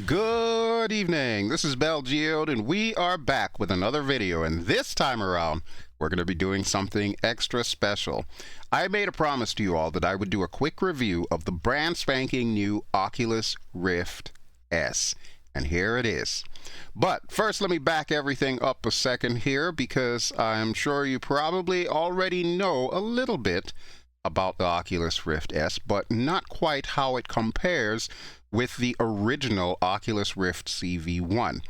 Good evening, this is BelGeode and we are back with another video, and this time around we're going to be doing something extra special. I made a promise to you all that I would do a quick review of the brand spanking new Oculus Rift S, and here it is. But first let me back everything up a second here, because I'm sure you probably already know a little bit about the Oculus Rift S, but not quite how it compares with the original Oculus Rift CV-1.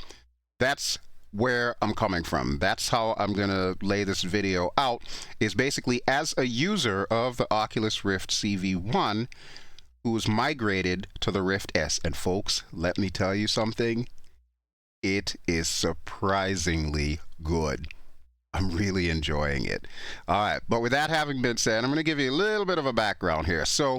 That's where I'm coming from. That's how I'm gonna lay this video out, is basically as a user of the Oculus Rift CV-1 who's migrated to the Rift S. And folks, let me tell you something, it is surprisingly good. I'm really enjoying it. All right, but with that having been said, I'm going to give you a little bit of a background here. So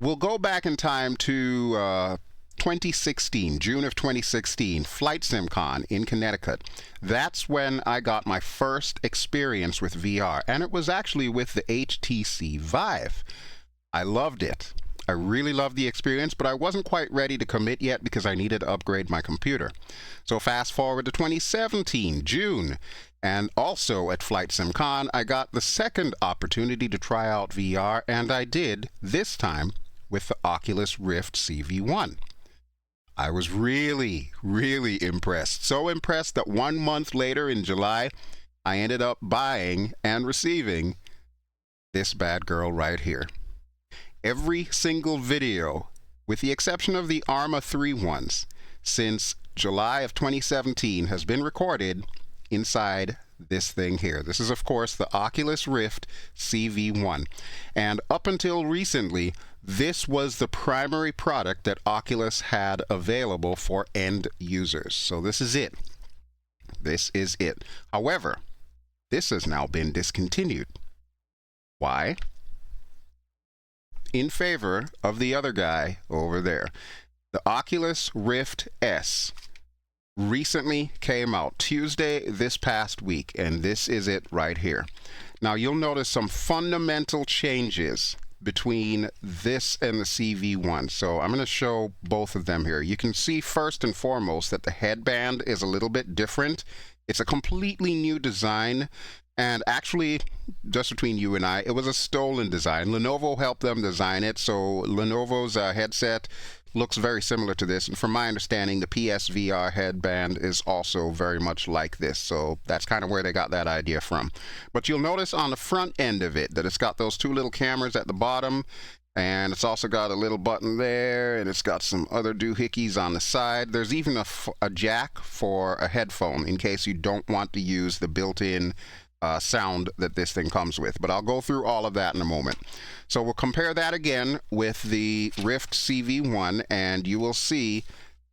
we'll go back in time to 2016, June of 2016, FlightSimCon in Connecticut. That's when I got my first experience with VR, and it was actually with the HTC Vive. I loved it. I really loved the experience, but I wasn't quite ready to commit yet because I needed to upgrade my computer. So fast forward to 2017, June, and also at FlightSimCon, I got the second opportunity to try out VR, and I did, this time with the Oculus Rift CV-1. I was really, really impressed. So impressed that 1 month later in July, I ended up buying and receiving this bad girl right here. Every single video, with the exception of the Arma 3 ones, since July of 2017 has been recorded inside this thing here. This is, of course, the Oculus Rift CV-1. And up until recently, this was the primary product that Oculus had available for end users. So this is it. This is it. However, this has now been discontinued. Why? In favor of the other guy over there. The Oculus Rift S recently came out Tuesday this past week, and this is it right here. Now you'll notice some fundamental changes between this and the CV-1. So I'm going to show both of them here. You can see first and foremost that the headband is a little bit different. It's a completely new design. And actually, just between you and I, it was a stolen design. Lenovo helped them design it, so Lenovo's headset looks very similar to this. And from my understanding, the PSVR headband is also very much like this. So that's kind of where they got that idea from. But you'll notice on the front end of it that it's got those two little cameras at the bottom. And it's also got a little button there, and it's got some other doohickeys on the side. There's even a jack for a headphone in case you don't want to use the built-in sound that this thing comes with, but I'll go through all of that in a moment. So we'll compare that again with the Rift CV-1, and you will see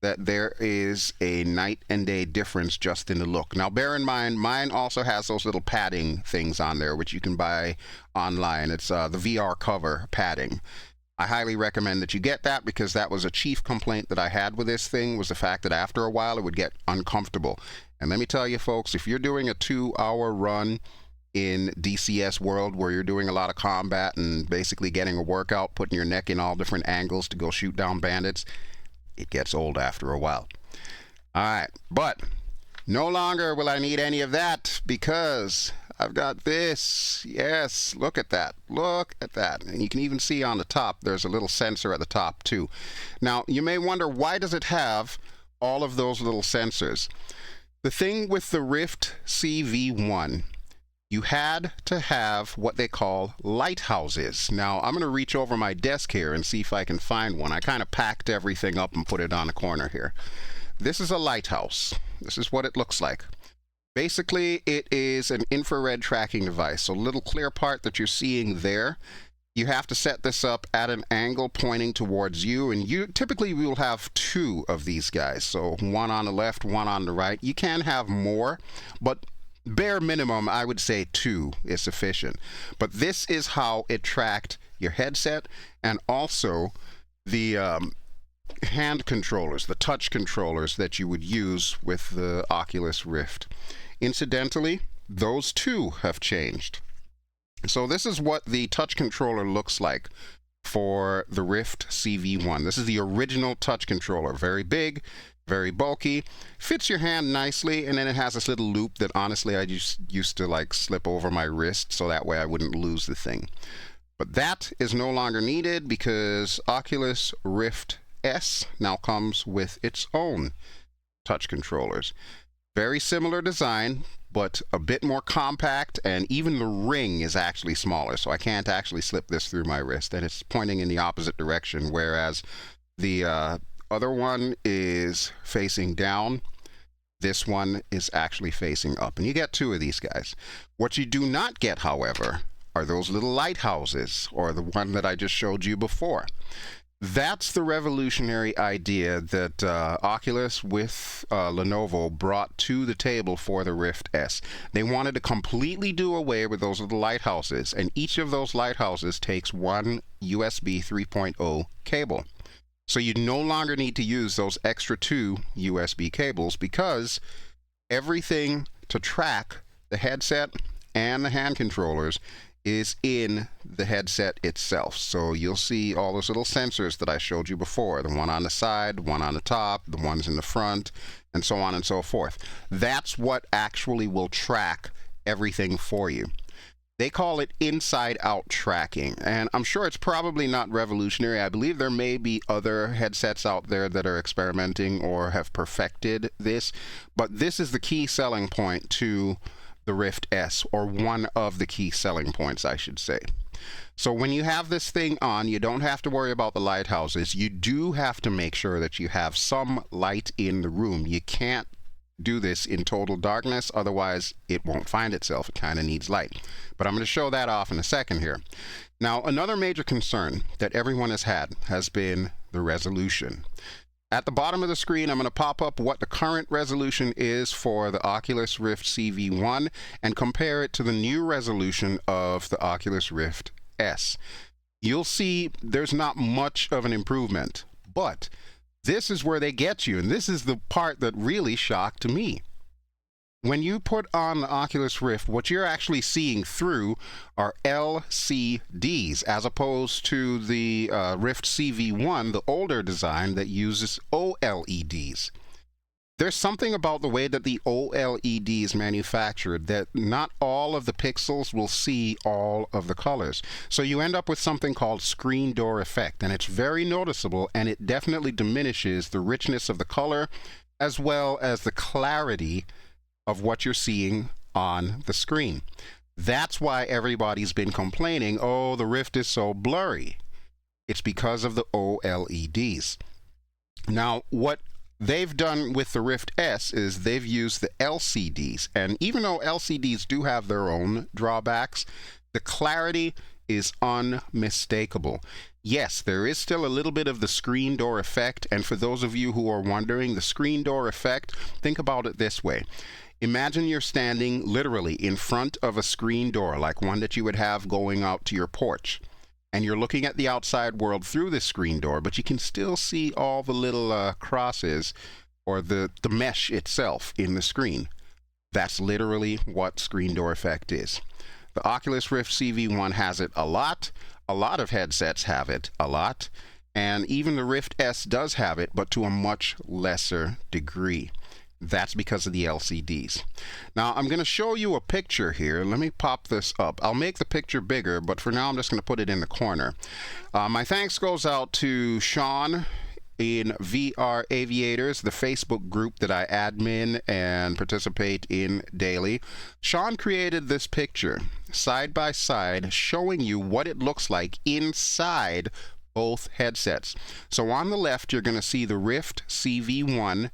that there is a night and day difference just in the look. Now bear in mind, mine also has those little padding things on there, which you can buy online. It's the VR cover padding. I highly recommend that you get that, because that was a chief complaint that I had with this thing, was the fact that after a while it would get uncomfortable. And let me tell you folks, if you're doing a 2-hour run in DCS World where you're doing a lot of combat and basically getting a workout, putting your neck in all different angles to go shoot down bandits, it gets old after a while. All right, but no longer will I need any of that, because I've got this. Yes, look at that. Look at that. And you can even see on the top, there's a little sensor at the top too. Now, you may wonder, why does it have all of those little sensors? The thing with the Rift CV-1, you had to have what they call lighthouses. Now, I'm going to reach over my desk here and see if I can find one. I kind of packed everything up and put it on a corner here. This is a lighthouse. This is what it looks like. Basically, it is an infrared tracking device. So, little clear part that you're seeing there, you have to set this up at an angle pointing towards you, and you typically will have two of these guys. So one on the left, one on the right. You can have more, but bare minimum, I would say 2 is sufficient. But this is how it tracked your headset, and also the hand controllers, the touch controllers that you would use with the Oculus Rift. Incidentally, those too have changed. So this is what the touch controller looks like for the Rift CV-1. This is the original touch controller. Very big, very bulky, fits your hand nicely, and then it has this little loop that honestly I just used to like slip over my wrist so that way I wouldn't lose the thing. But that is no longer needed because Oculus Rift S now comes with its own touch controllers. Very similar design, but a bit more compact, and even the ring is actually smaller, so I can't actually slip this through my wrist, and it's pointing in the opposite direction, whereas the other one is facing down. This one is actually facing up, and you get two of these guys. What you do not get, however, are those little lighthouses, or the one that I just showed you before. That's the revolutionary idea that Oculus with Lenovo brought to the table for the Rift S. They wanted to completely do away with those little lighthouses, and each of those lighthouses takes one USB 3.0 cable. So you no longer need to use those extra two USB cables because everything to track the headset and the hand controllers is in the headset itself. So you'll see all those little sensors that I showed you before, the one on the side, one on the top, the ones in the front, and so on and so forth. That's what actually will track everything for you. They call it inside-out tracking, and I'm sure it's probably not revolutionary. I believe there may be other headsets out there that are experimenting or have perfected this, but this is the key selling point to the Rift S, or one of the key selling points, I should say. So when you have this thing on, you don't have to worry about the lighthouses. You do have to make sure that you have some light in the room. You can't do this in total darkness, otherwise it won't find itself. It kind of needs light. But I'm going to show that off in a second here. Now, another major concern that everyone has had has been the resolution. At the bottom of the screen, I'm going to pop up what the current resolution is for the Oculus Rift CV-1 and compare it to the new resolution of the Oculus Rift S. You'll see there's not much of an improvement, but this is where they get you, and this is the part that really shocked me. When you put on the Oculus Rift, what you're actually seeing through are LCDs, as opposed to the Rift CV-1, the older design that uses OLEDs. There's something about the way that the OLED is manufactured that not all of the pixels will see all of the colors. So you end up with something called screen door effect, and it's very noticeable, and it definitely diminishes the richness of the color as well as the clarity of what you're seeing on the screen. That's why everybody's been complaining, oh, the Rift is so blurry. It's because of the OLEDs. Now, what they've done with the Rift S is they've used the LCDs, and even though LCDs do have their own drawbacks, the clarity is unmistakable. Yes, there is still a little bit of the screen door effect, and for those of you who are wondering, the screen door effect, think about it this way. Imagine you're standing literally in front of a screen door, like one that you would have going out to your porch. And you're looking at the outside world through the screen door, but you can still see all the little crosses or the mesh itself in the screen. That's literally what screen door effect is. The Oculus Rift CV-1 has it a lot of headsets have it a lot, and even the Rift S does have it, but to a much lesser degree. That's because of the LCDs. Now, I'm going to show you a picture here. Let me pop this up. I'll make the picture bigger, but for now I'm just going to put it in the corner. My thanks goes out to Sean in VR Aviators, the Facebook group that I admin and participate in daily. Sean created this picture side by side showing you what it looks like inside both headsets. So on the left you're going to see the Rift CV-1,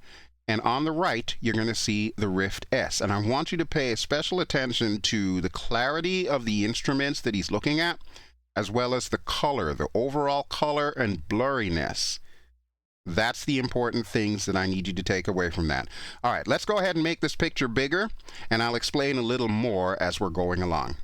and on the right you're going to see the Rift S. And I want you to pay special attention to the clarity of the instruments that he's looking at, as well as the color, the overall color and blurriness. That's the important things that I need you to take away from that. All right, let's go ahead and make this picture bigger, and I'll explain a little more as we're going along.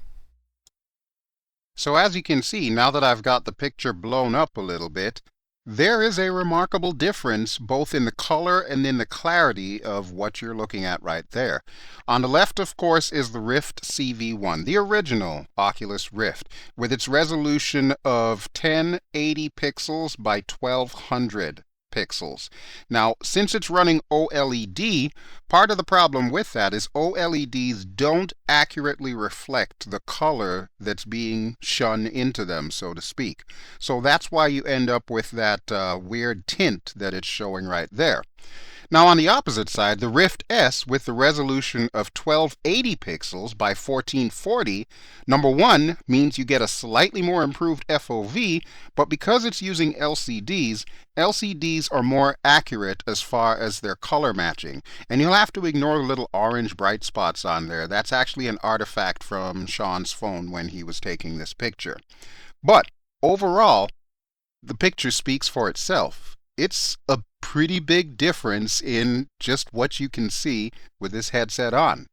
So as you can see, now that I've got the picture blown up a little bit, There is a remarkable difference both in the color and in the clarity of what you're looking at right there. On the left, of course, is the Rift CV-1, the original Oculus Rift, with its resolution of 1080 pixels by 1200 pixels. Now, since it's running OLED, part of the problem with that is OLEDs don't accurately reflect the color that's being shone into them, so to speak. So that's why you end up with that weird tint that it's showing right there. Now on the opposite side, the Rift S with the resolution of 1280 pixels by 1440, number one, means you get a slightly more improved FOV, but because it's using LCDs, LCDs are more accurate as far as their color matching. And you'll have to ignore the little orange bright spots on there. That's actually an artifact from Sean's phone when he was taking this picture. But overall, the picture speaks for itself. It's a pretty big difference in just what you can see with this headset on.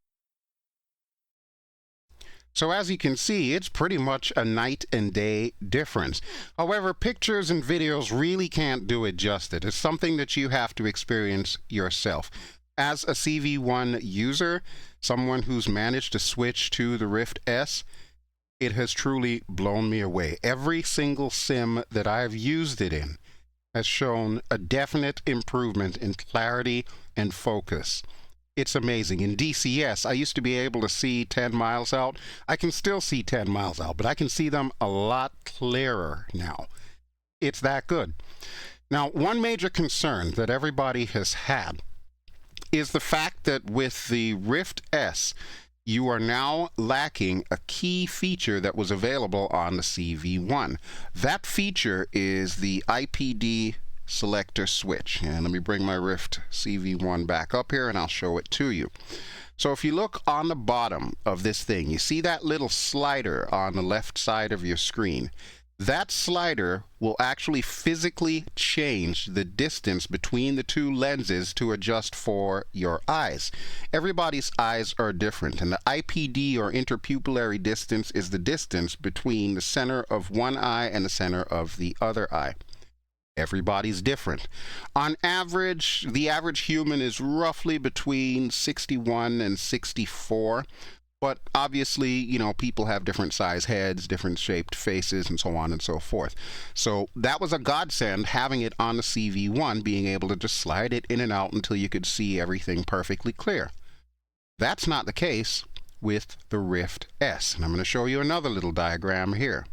So as you can see, it's pretty much a night and day difference. However, pictures and videos really can't do it justice. It's something that you have to experience yourself. As a CV-1 user, someone who's managed to switch to the Rift S, it has truly blown me away. Every single sim that I've used it in has shown a definite improvement in clarity and focus. It's amazing. In DCS, I used to be able to see 10 miles out. I can still see 10 miles out, but I can see them a lot clearer now. It's that good. Now, one major concern that everybody has had is the fact that with the Rift S, you are now lacking a key feature that was available on the CV-1. That feature is the IPD selector switch. And let me bring my Rift CV-1 back up here and I'll show it to you. So if you look on the bottom of this thing, you see that little slider on the left side of your screen. That slider will actually physically change the distance between the two lenses to adjust for your eyes. Everybody's eyes are different, and the IPD or interpupillary distance is the distance between the center of one eye and the center of the other eye. Everybody's different. On average, the average human is roughly between 61 and 64. But obviously, you know, people have different size heads, different shaped faces, and so on and so forth. So that was a godsend, having it on the CV-1, being able to just slide it in and out until you could see everything perfectly clear. That's not the case with the Rift S. And I'm going to show you another little diagram here.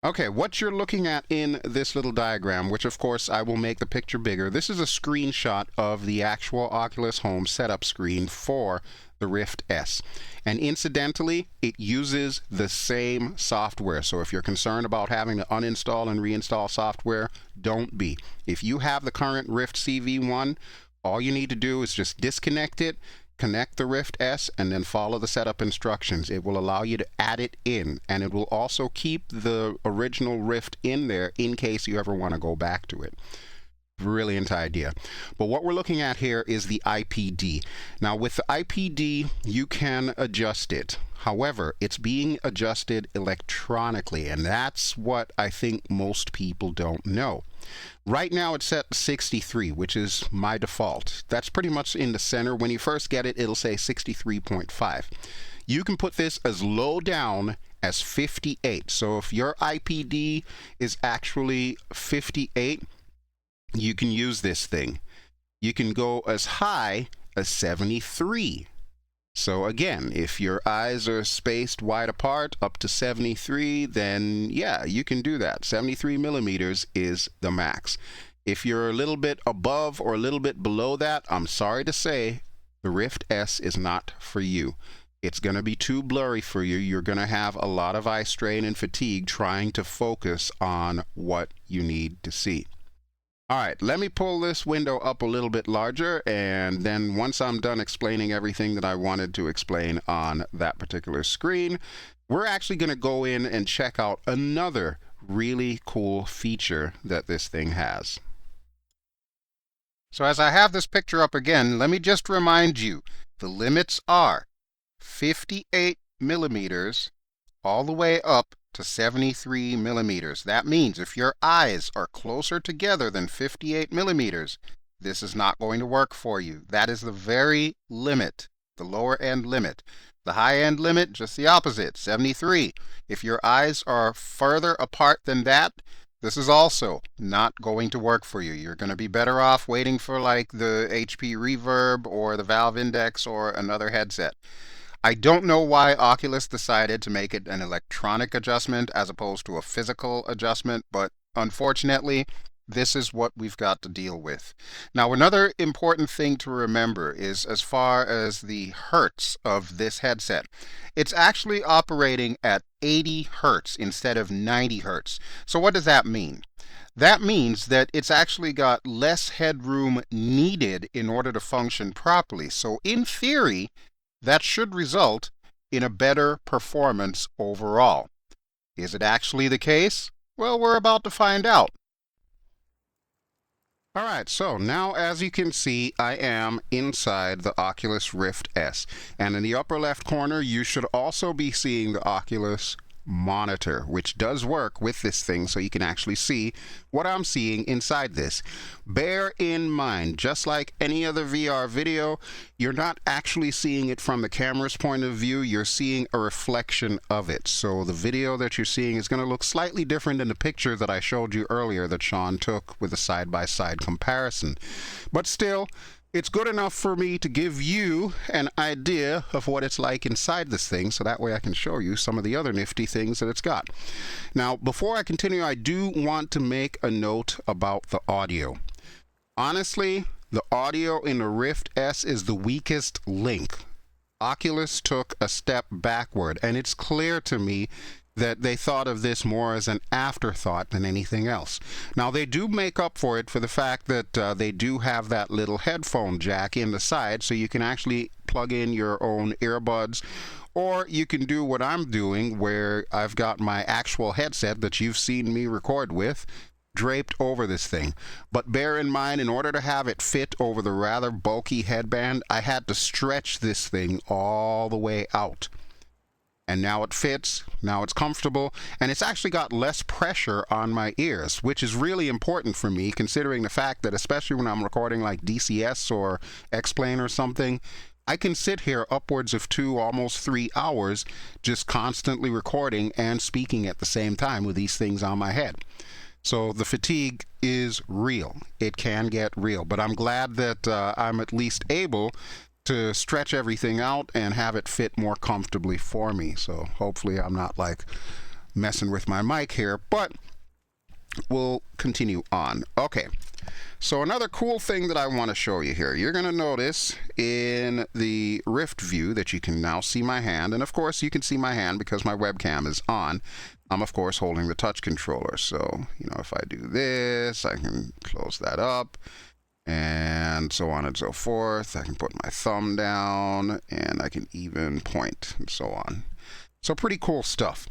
Okay, what you're looking at in this little diagram, which of course I will make the picture bigger, this is a screenshot of the actual Oculus Home setup screen for the Rift S. And incidentally, it uses the same software. So if you're concerned about having to uninstall and reinstall software, don't be. If you have the current Rift CV-1, all you need to do is just disconnect it, connect the Rift S, and then follow the setup instructions. It will allow you to add it in, and it will also keep the original Rift in there in case you ever want to go back to it. Brilliant idea. But what we're looking at here is the IPD. Now with the IPD, you can adjust it. However, it's being adjusted electronically, and that's what I think most people don't know. Right now it's set to 63, which is my default. That's pretty much in the center. When you first get it, it'll say 63.5. You can put this as low down as 58. So if your IPD is actually 58, you can use this thing. You can go as high as 73. So again, if your eyes are spaced wide apart up to 73, then yeah, you can do that. 73 millimeters is the max. If you're a little bit above or a little bit below that, I'm sorry to say, the Rift S is not for you. It's going to be too blurry for you. You're going to have a lot of eye strain and fatigue trying to focus on what you need to see. All right, let me pull this window up a little bit larger, and then once I'm done explaining everything that I wanted to explain on that particular screen, we're actually going to go in and check out another really cool feature that this thing has. So as I have this picture up again, let me just remind you, the limits are 58 millimeters all the way up to 73 millimeters. That means if your eyes are closer together than 58 millimeters, this is not going to work for you. That is the very limit, the lower end limit. The high end limit, just the opposite, 73. If your eyes are further apart than that, this is also not going to work for you. You're going to be better off waiting for like the HP Reverb or the Valve Index or another headset. I don't know why Oculus decided to make it an electronic adjustment as opposed to a physical adjustment, but unfortunately, this is what we've got to deal with. Now, another important thing to remember is as far as the hertz of this headset, it's actually operating at 80 hertz instead of 90 hertz. So what does that mean? That means that it's actually got less headroom needed in order to function properly. So in theory, that should result in a better performance overall. Is it actually the case? Well, we're about to find out. Alright, so now as you can see, I am inside the Oculus Rift S. And in the upper left corner, you should also be seeing the Oculus monitor, which does work with this thing so you can actually see what I'm seeing inside this. Bear in mind, just like any other VR video, you're not actually seeing it from the camera's point of view, you're seeing a reflection of it. So the video that you're seeing is going to look slightly different than the picture that I showed you earlier that Sean took with a side-by-side comparison. But still, it's good enough for me to give you an idea of what it's like inside this thing, so that way I can show you some of the other nifty things that it's got. Now, before I continue, I do want to make a note about the audio. Honestly, the audio in the Rift S is the weakest link. Oculus took a step backward, and it's clear to me that they thought of this more as an afterthought than anything else. Now, they do make up for it for the fact that they do have that little headphone jack in the side, so you can actually plug in your own earbuds, or you can do what I'm doing, where I've got my actual headset that you've seen me record with draped over this thing. But bear in mind, in order to have it fit over the rather bulky headband, I had to stretch this thing all the way out. And now it fits, now it's comfortable, and it's actually got less pressure on my ears, which is really important for me, considering the fact that especially when I'm recording like DCS or X-Plane or something, I can sit here upwards of 2, almost 3 hours just constantly recording and speaking at the same time with these things on my head. So the fatigue is real. It can get real, but I'm glad that I'm at least able to stretch everything out and have it fit more comfortably for me. So hopefully I'm not like messing with my mic here, but we'll continue on. Okay, so another cool thing that I want to show you here. You're going to notice in the Rift view that you can now see my hand, and of course you can see my hand because my webcam is on. I'm of course holding the touch controller, so if I do this, I can close that up, and so on and so forth. I can put my thumb down, and I can even point, and so on. So pretty cool stuff.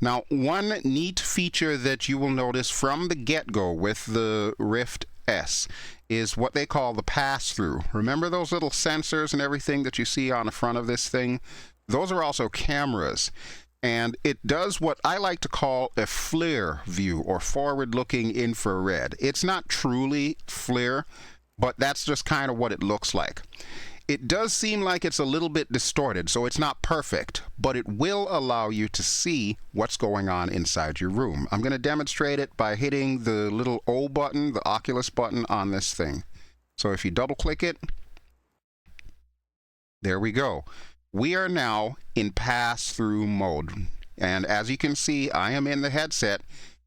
Now, one neat feature that you will notice from the get-go with the Rift S is what they call the pass-through. Remember those little sensors and everything that you see on the front of this thing? Those are also cameras. And it does what I like to call a FLIR view, or forward-looking infrared. It's not truly FLIR, but that's just kind of what it looks like. It does seem like it's a little bit distorted, so it's not perfect, but it will allow you to see what's going on inside your room. I'm going to demonstrate it by hitting the little O button, the Oculus button on this thing. So if you double-click it, there we go. We are now in pass-through mode. And as you can see, I am in the headset,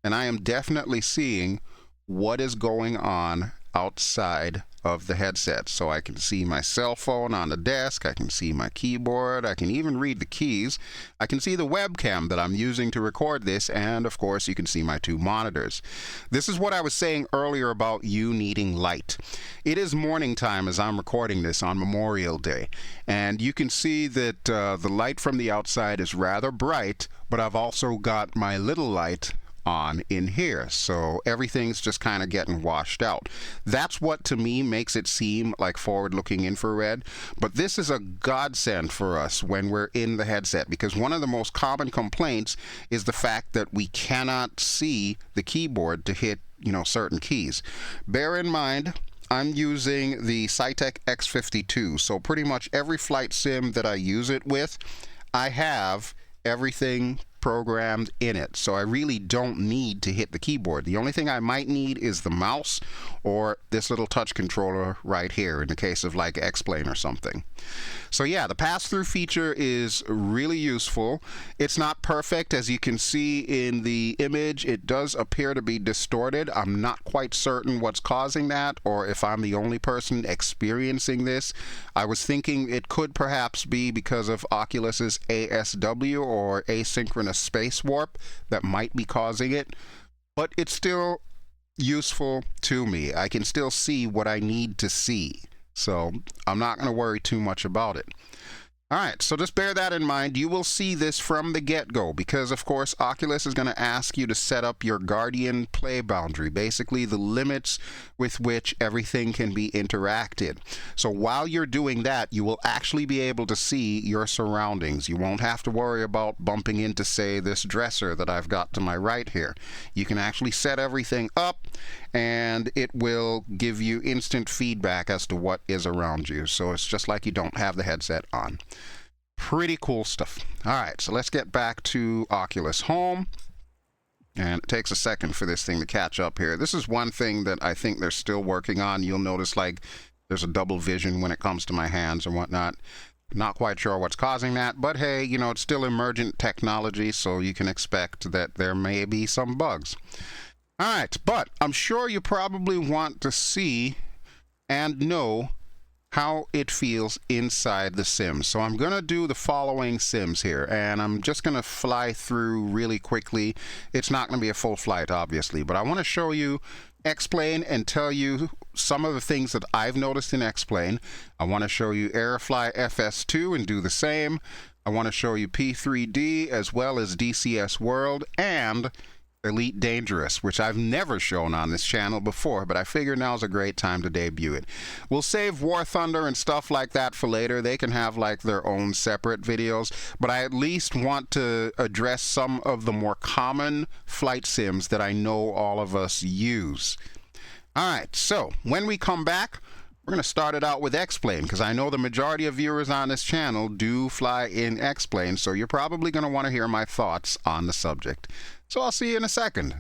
and I am definitely seeing what is going on outside of the headset. So I can see my cell phone on the desk, I can see my keyboard, I can even read the keys, I can see the webcam that I'm using to record this, and of course you can see my 2 monitors. This is what I was saying earlier about you needing light. It is morning time as I'm recording this on Memorial Day, and you can see that the light from the outside is rather bright, but I've also got my little light on in here. So everything's just kind of getting washed out. That's what to me makes it seem like forward-looking infrared. But this is a godsend for us when we're in the headset, because one of the most common complaints is the fact that we cannot see the keyboard to hit, certain keys. Bear in mind, I'm using the Cytec X52, so pretty much every flight sim that I use it with, I have everything programmed in it, so I really don't need to hit the keyboard. The only thing I might need is the mouse or this little touch controller right here in the case of like X-Plane or something. So yeah, the pass-through feature is really useful. It's not perfect, as you can see in the image. It does appear to be distorted. I'm not quite certain what's causing that, or if I'm the only person experiencing this. I was thinking it could perhaps be because of Oculus's ASW, or asynchronous space warp, that might be causing it, but it's still useful to me. I can still see what I need to see, so I'm not going to worry too much about it. Alright, so just bear that in mind. You will see this from the get-go because, of course, Oculus is going to ask you to set up your Guardian play boundary, basically the limits with which everything can be interacted. So while you're doing that, you will actually be able to see your surroundings. You won't have to worry about bumping into, say, this dresser that I've got to my right here. You can actually set everything up, and it will give you instant feedback as to what is around you. So it's just like you don't have the headset on. Pretty cool stuff. Alright, so let's get back to Oculus Home. And it takes a second for this thing to catch up here. This is one thing that I think they're still working on. You'll notice like there's a double vision when it comes to my hands and whatnot. Not quite sure what's causing that, but hey, it's still emergent technology, so you can expect that there may be some bugs. Alright, but I'm sure you probably want to see and know how it feels inside the sims. So I'm going to do the following sims here, and I'm just going to fly through really quickly. It's not going to be a full flight, obviously, but I want to show you X-Plane and tell you some of the things that I've noticed in X-Plane. I want to show you Aerofly FS2 and do the same. I want to show you P3D as well as DCS World and Elite Dangerous, which I've never shown on this channel before, but I figure now's a great time to debut it. We'll save War Thunder and stuff like that for later. They can have like their own separate videos, but I at least want to address some of the more common flight sims that I know all of us use. Alright, so when we come back, we're going to start it out with X-Plane, because I know the majority of viewers on this channel do fly in X-Plane, so you're probably going to want to hear my thoughts on the subject. So I'll see you in a second.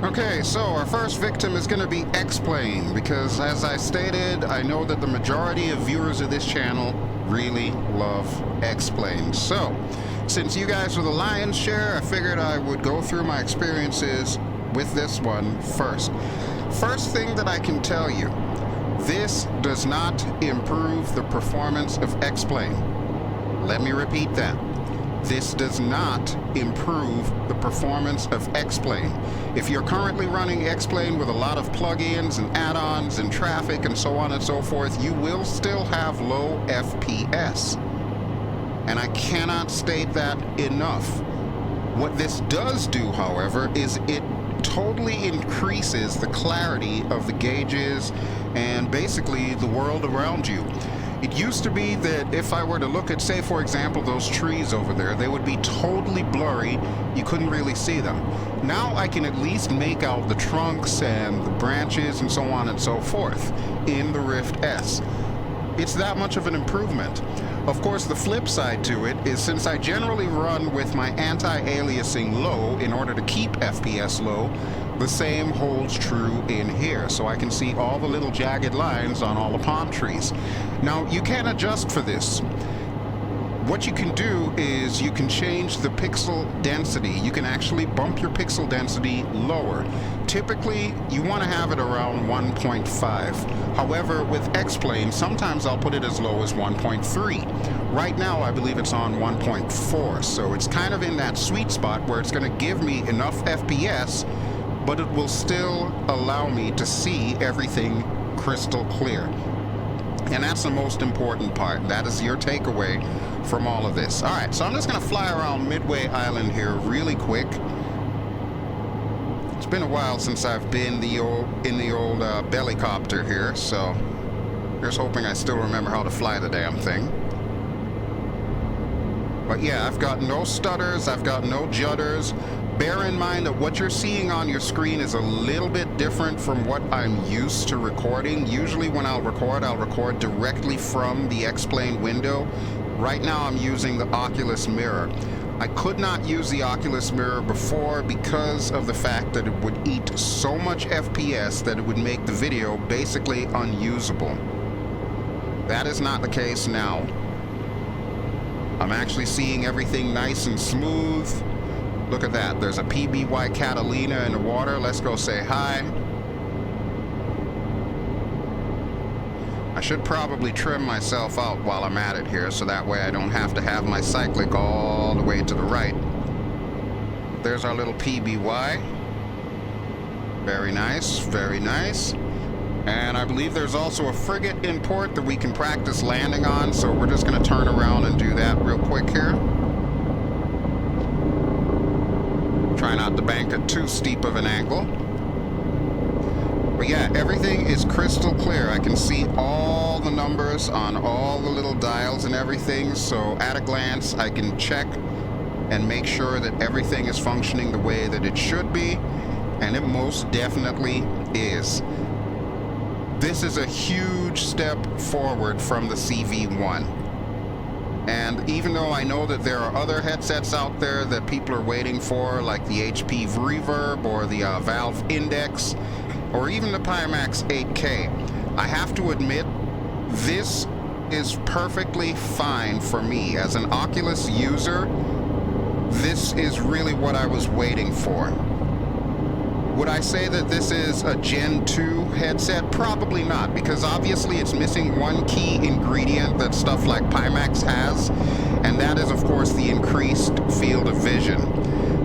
Okay, so our first victim is going to be X-Plane, because as I stated, I know that the majority of viewers of this channel really love X-Plane. So, since you guys are the lion's share, I figured I would go through my experiences with this one first. First thing that I can tell you, this does not improve the performance of X-Plane. Let me repeat that. This does not improve the performance of X-Plane. If you're currently running X-Plane with a lot of plugins and add-ons and traffic and so on and so forth, you will still have low FPS. And I cannot state that enough. What this does do, however, is it totally increases the clarity of the gauges and basically the world around you. It used to be that if I were to look at, say, for example, those trees over there, they would be totally blurry. You couldn't really see them. Now I can at least make out the trunks and the branches and so on and so forth in the Rift S. It's that much of an improvement. Of course, the flip side to it is since I generally run with my anti-aliasing low in order to keep FPS low, the same holds true in here. So I can see all the little jagged lines on all the palm trees. Now, you can adjust for this. What you can do is you can change the pixel density. You can actually bump your pixel density lower typically you want to have it around 1.5. However, with X-Plane, sometimes I'll put it as low as 1.3. Right now, I believe it's on 1.4, so it's kind of in that sweet spot where it's going to give me enough FPS, but it will still allow me to see everything crystal clear. And that's the most important part. That is your takeaway from all of this. All right, so I'm just going to fly around Midway Island here really quick. It's been a while since I've been in the old Bellycopter here, so here's hoping I still remember how to fly the damn thing. But yeah, I've got no stutters, I've got no judders. Bear in mind that what you're seeing on your screen is a little bit different from what I'm used to recording. Usually when I'll record directly from the X-Plane window. Right now I'm using the Oculus mirror. I could not use the Oculus mirror before because of the fact that it would eat so much FPS that it would make the video basically unusable. That is not the case now. I'm actually seeing everything nice and smooth. Look at that. There's a PBY Catalina in the water. Let's go say hi. I should probably trim myself out while I'm at it here, so that way I don't have to have my cyclic all the way to the right. There's our little PBY. Very nice, very nice. And I believe there's also a frigate in port that we can practice landing on, so we're just going to turn around and do that real quick here. Try not to bank at too steep of an angle. But yeah, everything is crystal clear. I can see all the numbers on all the little dials and everything, so at a glance I can check and make sure that everything is functioning the way that it should be, and it most definitely is. This is a huge step forward from the CV-1. And even though I know that there are other headsets out there that people are waiting for, like the HP Reverb or the Valve Index, or even the Pimax 8K, I have to admit, this is perfectly fine for me. As an Oculus user, this is really what I was waiting for. Would I say that this is a Gen 2 headset? Probably not, because obviously it's missing one key ingredient that stuff like Pimax has, and that is, of course, the increased field of vision.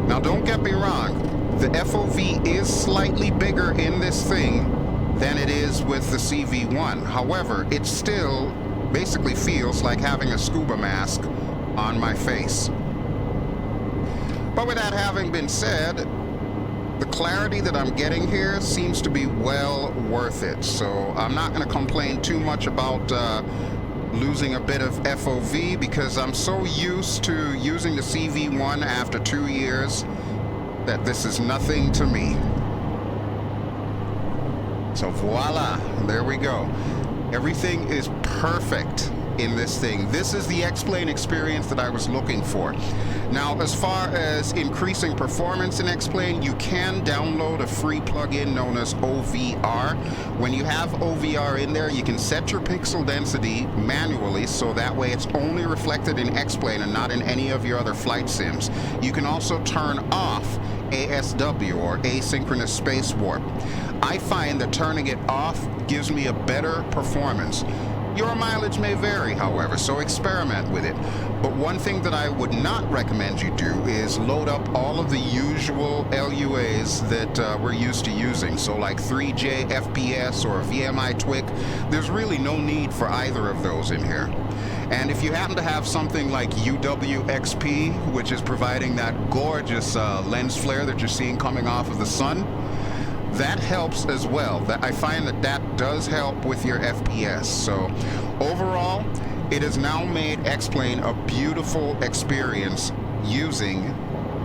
Now, don't get me wrong, the FOV is slightly bigger in this thing than it is with the CV-1. However, it still basically feels like having a scuba mask on my face. But with that having been said, the clarity that I'm getting here seems to be well worth it, so I'm not going to complain too much about losing a bit of FOV, because I'm so used to using the CV-1 after 2 years that this is nothing to me. So voila, there we go. Everything is perfect in this thing. This is the X-Plane experience that I was looking for. Now, as far as increasing performance in X-Plane, you can download a free plugin known as OVR. When you have OVR in there, you can set your pixel density manually, so that way it's only reflected in X-Plane and not in any of your other flight sims. You can also turn off ASW, or asynchronous space warp. I find that turning it off gives me a better performance. Your mileage may vary, however, so experiment with it. But one thing that I would not recommend you do is load up all of the usual LUAs that we're used to using. So like 3J FPS or VMI TWIC, there's really no need for either of those in here. And if you happen to have something like UWXP, which is providing that gorgeous lens flare that you're seeing coming off of the sun, that helps as well. I find that that does help with your FPS. So overall, it has now made X-Plane a beautiful experience using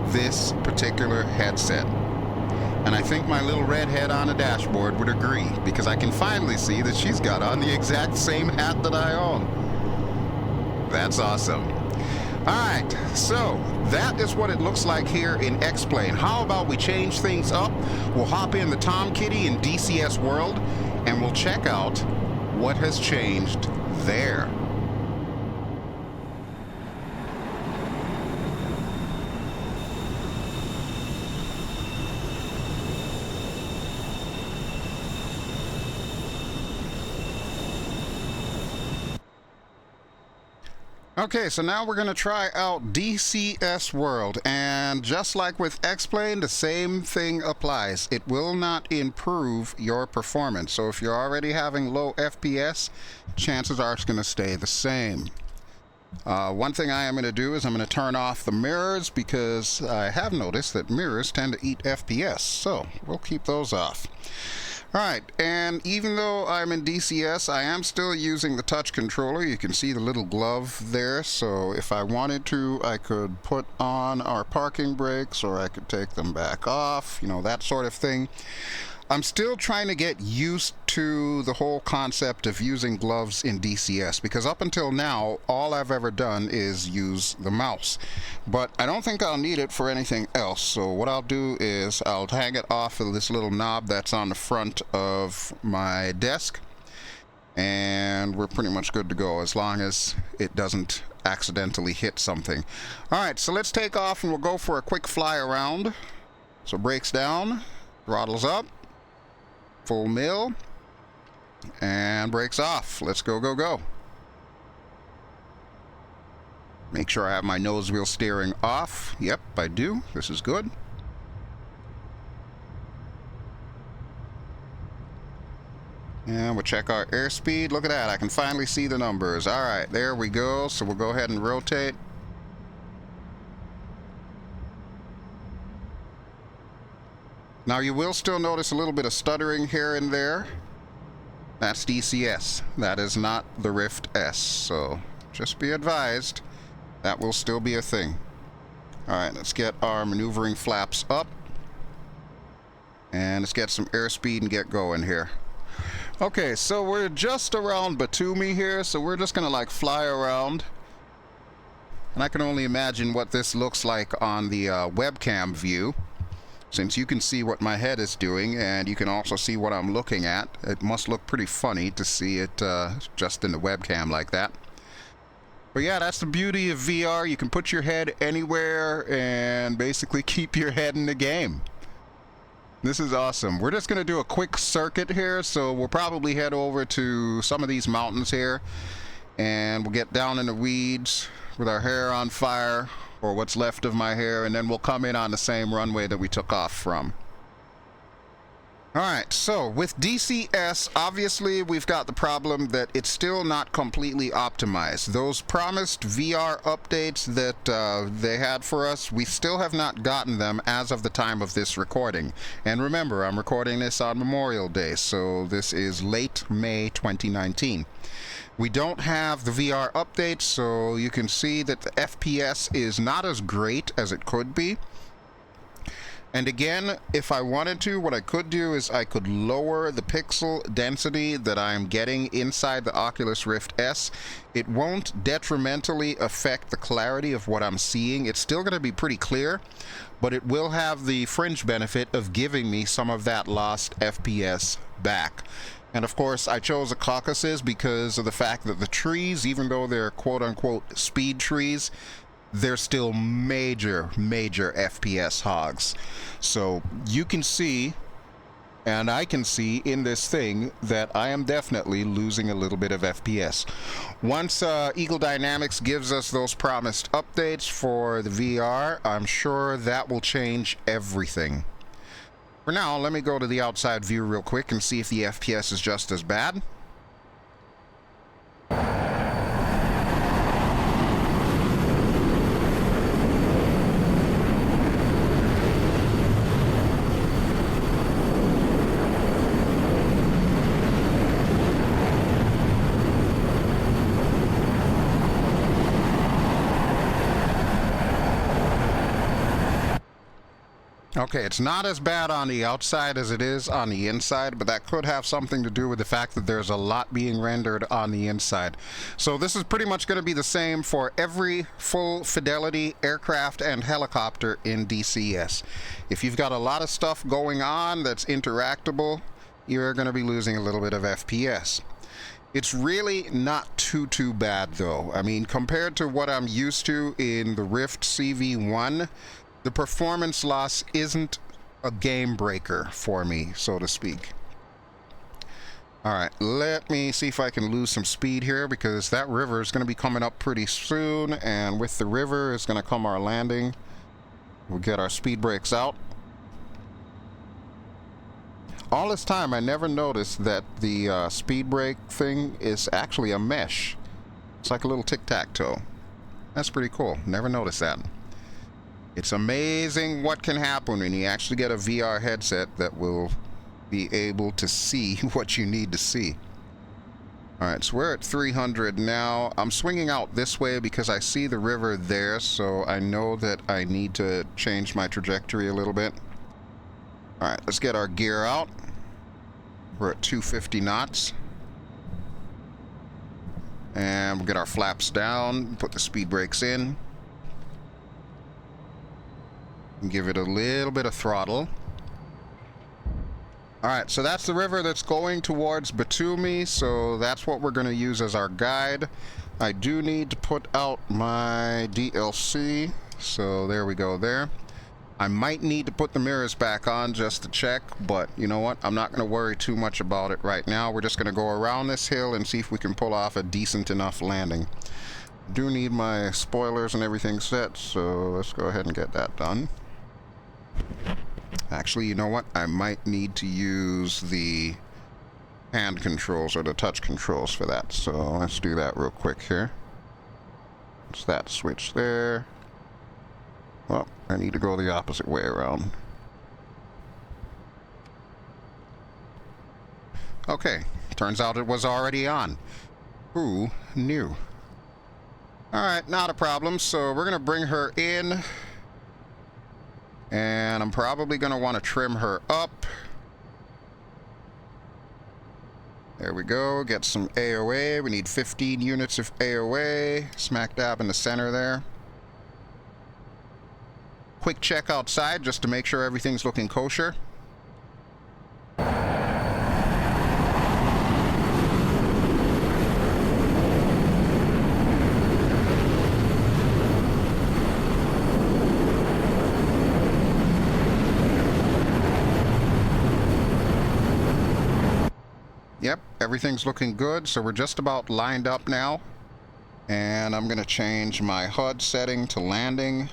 this particular headset. And I think my little redhead on the dashboard would agree, because I can finally see that she's got on the exact same hat that I own. That's awesome. Alright, so that is what it looks like here in X-Plane. How about we change things up? We'll hop in the Tom Kitty in DCS World, and we'll check out what has changed there. Okay, so now we're going to try out DCS World, and just like with X-Plane, the same thing applies. It will not improve your performance, so if you're already having low FPS, chances are it's going to stay the same. One thing I am going to do is I'm going to turn off the mirrors, because I have noticed that mirrors tend to eat FPS, so we'll keep those off. Alright, and even though I'm in DCS, I am still using the touch controller. You can see the little glove there, so if I wanted to, I could put on our parking brakes, or I could take them back off, you know, that sort of thing. I'm still trying to get used to the whole concept of using gloves in DCS, because up until now, all I've ever done is use the mouse. But I don't think I'll need it for anything else, so what I'll do is I'll hang it off of this little knob that's on the front of my desk, and we're pretty much good to go, as long as it doesn't accidentally hit something. Alright, so let's take off and we'll go for a quick fly around. So brakes down, throttles up, full mill, and brakes off. Let's go, go, go. Make sure I have my nose wheel steering off. Yep, I do. This is good. And we'll check our airspeed. Look at that, I can finally see the numbers. Alright, there we go. So we'll go ahead and rotate. Now you will still notice a little bit of stuttering here and there. That's DCS. That is not the Rift S. So just be advised, that will still be a thing. Alright, let's get our maneuvering flaps up. And let's get some airspeed and get going here. Okay, so we're just around Batumi here, so we're just gonna like fly around. And I can only imagine what this looks like on the webcam view, since you can see what my head is doing and you can also see what I'm looking at. It must look pretty funny to see it just in the webcam like that. But yeah, that's the beauty of VR. You can put your head anywhere and basically keep your head in the game. This is awesome. We're just going to do a quick circuit here, so we'll probably head over to some of these mountains here, and we'll get down in the weeds with our hair on fire, or what's left of my hair, and then we'll come in on the same runway that we took off from. Alright, so with DCS, obviously we've got the problem that it's still not completely optimized. Those promised VR updates that they had for us, we still have not gotten them as of the time of this recording. And remember, I'm recording this on Memorial Day, so this is late May 2019. We don't have the VR updates, so you can see that the FPS is not as great as it could be. And again, if I wanted to, what I could do is I could lower the pixel density that I'm getting inside the Oculus Rift S. It won't detrimentally affect the clarity of what I'm seeing. It's still going to be pretty clear, but it will have the fringe benefit of giving me some of that lost FPS back. And of course, I chose the Caucasus because of the fact that the trees, even though they're quote-unquote speed trees, they're still major FPS hogs. So you can see, and I can see in this thing, that I am definitely losing a little bit of FPS. Once Eagle Dynamics gives us those promised updates for the VR, I'm sure that will change everything. For now, let me go to the outside view real quick and see if the FPS is just as bad. Okay, it's not as bad on the outside as it is on the inside, but that could have something to do with the fact that there's a lot being rendered on the inside. So this is pretty much going to be the same for every full fidelity aircraft and helicopter in DCS. If you've got a lot of stuff going on that's interactable, you're going to be losing a little bit of FPS. It's really not too bad though. I mean, compared to what I'm used to in the Rift CV-1, the performance loss isn't a game breaker for me, so to speak. All right, let me see if I can lose some speed here, because that river is going to be coming up pretty soon, and with the river is going to come our landing. We'll get our speed brakes out. All this time I never noticed that the speed brake thing is actually a mesh. It's like a little tic-tac-toe. That's pretty cool. Never noticed that. It's amazing what can happen when you actually get a VR headset that will be able to see what you need to see. Alright, so we're at 300 now. I'm swinging out this way because I see the river there, so I know that I need to change my trajectory a little bit. Alright, let's get our gear out. We're at 250 knots. And we'll get our flaps down, put the speed brakes in. And give it a little bit of throttle. Alright, so that's the river that's going towards Batumi, so that's what we're going to use as our guide. I do need to put out my DLC, so there we go there. I might need to put the mirrors back on just to check, but you know what? I'm not going to worry too much about it right now. We're just going to go around this hill and see if we can pull off a decent enough landing. I do need my spoilers and everything set, so let's go ahead and get that done. Actually, you know what? I might need to use the hand controls or the touch controls for that, so let's do that real quick here. It's that switch there. Well, I need to go the opposite way around. Okay, turns out it was already on. Who knew? Alright, not a problem, so we're going to bring her in. And I'm probably going to want to trim her up. There we go, get some AOA. We need 15 units of AOA. Smack dab in the center there. Quick check outside just to make sure everything's looking kosher. Yep, everything's looking good, so we're just about lined up now. And I'm going to change my HUD setting to landing.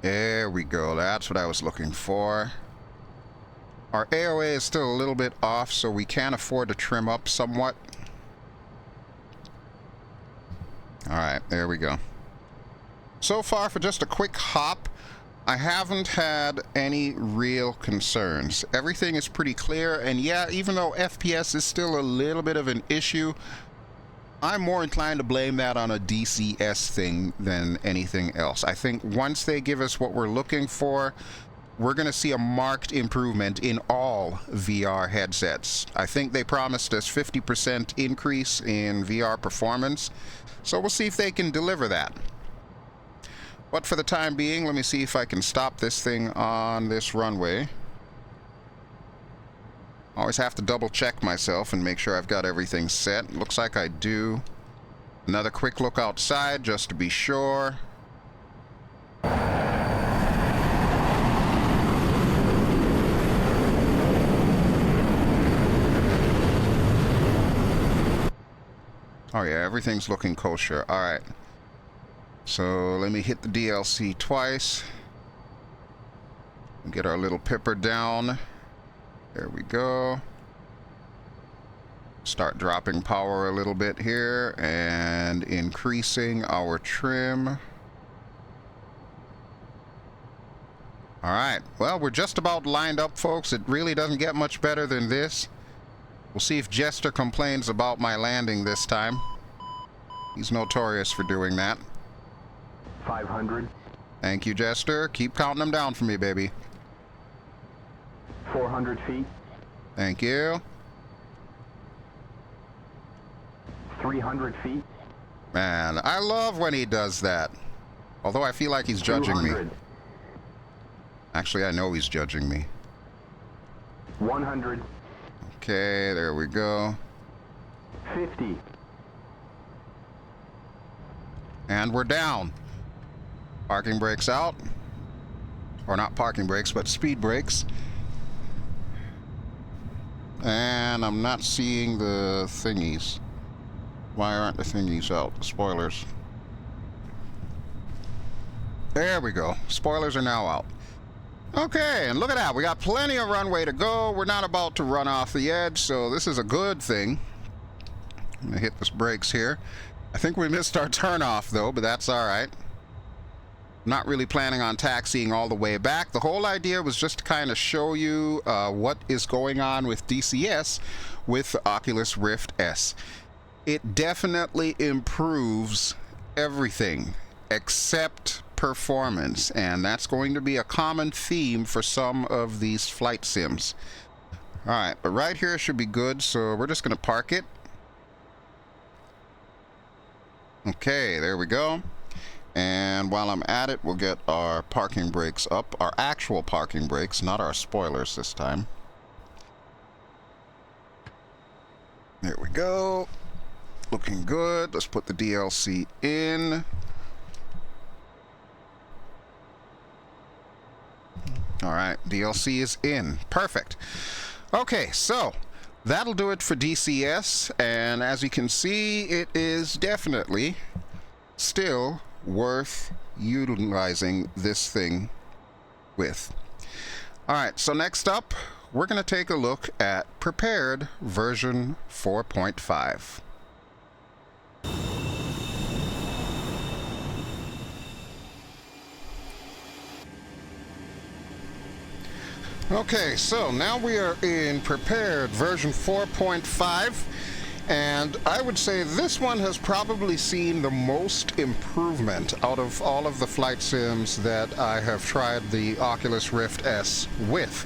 There we go, that's what I was looking for. Our AOA is still a little bit off, so we can afford to trim up somewhat. Alright, there we go. So far, for just a quick hop, I haven't had any real concerns. Everything is pretty clear, and yeah, even though FPS is still a little bit of an issue, I'm more inclined to blame that on a DCS thing than anything else. I think once they give us what we're looking for, we're going to see a marked improvement in all VR headsets. I think they promised us 50% increase in VR performance, so we'll see if they can deliver that. But for the time being, let me see if I can stop this thing on this runway. Always have to double check myself and make sure I've got everything set. Looks like I do. Another quick look outside just to be sure. Oh yeah, everything's looking kosher. All right. So let me hit the DLC twice. Get our little pipper down. There we go. Start dropping power a little bit here and increasing our trim. All right, well, we're just about lined up, folks. It really doesn't get much better than this. We'll see if Jester complains about my landing this time. He's notorious for doing that. 500. Thank you, Jester. Keep counting them down for me, baby. 400 feet. Thank you. 300 feet. Man, I love when he does that. Although I feel like he's judging me. 200. Actually, I know he's judging me. 100. Okay, there we go. 50. And we're down. Parking brakes out. Or not parking brakes, but speed brakes. And and I'm not seeing the thingies. Why aren't the thingies out? The spoilers. There we go. Spoilers are now out. Okay, and look at that. We got plenty of runway to go. We're not about to run off the edge, so this is a good thing. I'm gonna hit this brakes here. I think we missed our turnoff though, but that's all right. Not really planning on taxiing all the way back. The whole idea was just to kind of show you what is going on with DCS with the Oculus Rift S. It definitely improves everything except performance, and that's going to be a common theme for some of these flight sims. All right, but right here should be good, so we're just going to park it. Okay, there we go. And while I'm at it, we'll get our parking brakes up. Our actual parking brakes, not our spoilers this time. There we go. Looking good. Let's put the DLC in. All right, DLC is in. Perfect. Okay, so that'll do it for DCS. And as you can see, it is definitely still worth utilizing this thing with. All right, so next up, we're going to take a look at prepared version 4.5. Okay, so now we are in prepared version 4.5. And I would say this one has probably seen the most improvement out of all of the flight sims that I have tried the Oculus Rift S with.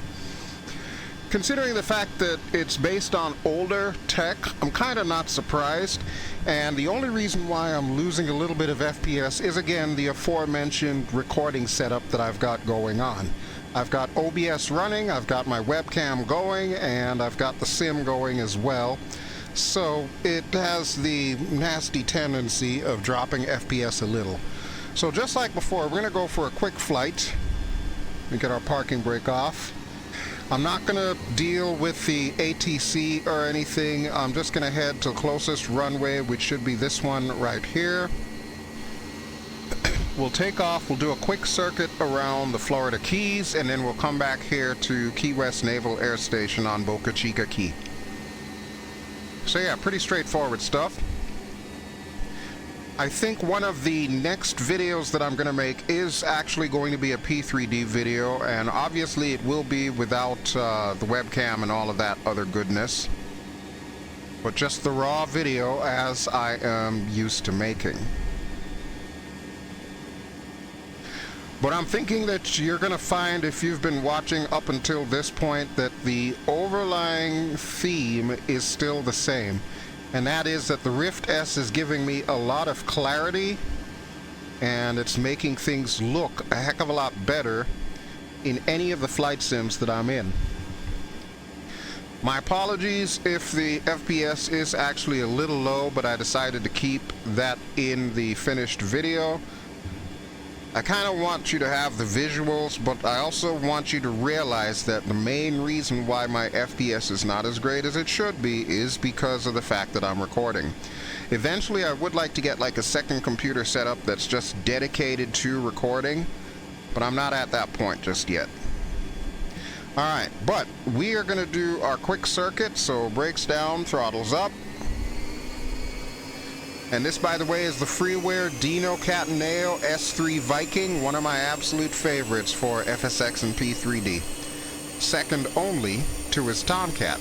Considering the fact that it's based on older tech, I'm kind of not surprised. And the only reason why I'm losing a little bit of FPS is, again, the aforementioned recording setup that I've got going on. I've got OBS running, I've got my webcam going, and I've got the sim going as well. So it has the nasty tendency of dropping FPS a little. So just like before, we're going to go for a quick flight. Let me get our parking brake off. I'm not going to deal with the ATC or anything. I'm just going to head to the closest runway, which should be this one right here. We'll take off, we'll do a quick circuit around the Florida Keys, and then we'll come back here to Key West Naval Air Station on Boca Chica Key. So yeah, pretty straightforward stuff. I think one of the next videos that I'm going to make is actually going to be a P3D video, and obviously it will be without the webcam and all of that other goodness, but just the raw video as I am used to making. But I'm thinking that you're going to find, if you've been watching up until this point, that the overlying theme is still the same. And that is that the Rift S is giving me a lot of clarity, and it's making things look a heck of a lot better in any of the flight sims that I'm in. My apologies if the FPS is actually a little low, but I decided to keep that in the finished video. I kind of want you to have the visuals, but I also want you to realize that the main reason why my FPS is not as great as it should be is because of the fact that I'm recording. Eventually, I would like to get like a second computer setup that's just dedicated to recording, but I'm not at that point just yet. Alright, but we are going to do our quick circuit, so brakes down, throttles up. And this, by the way, is the freeware Dino Cataneo S3 Viking, one of my absolute favorites for FSX and P3D. Second only to his Tomcat.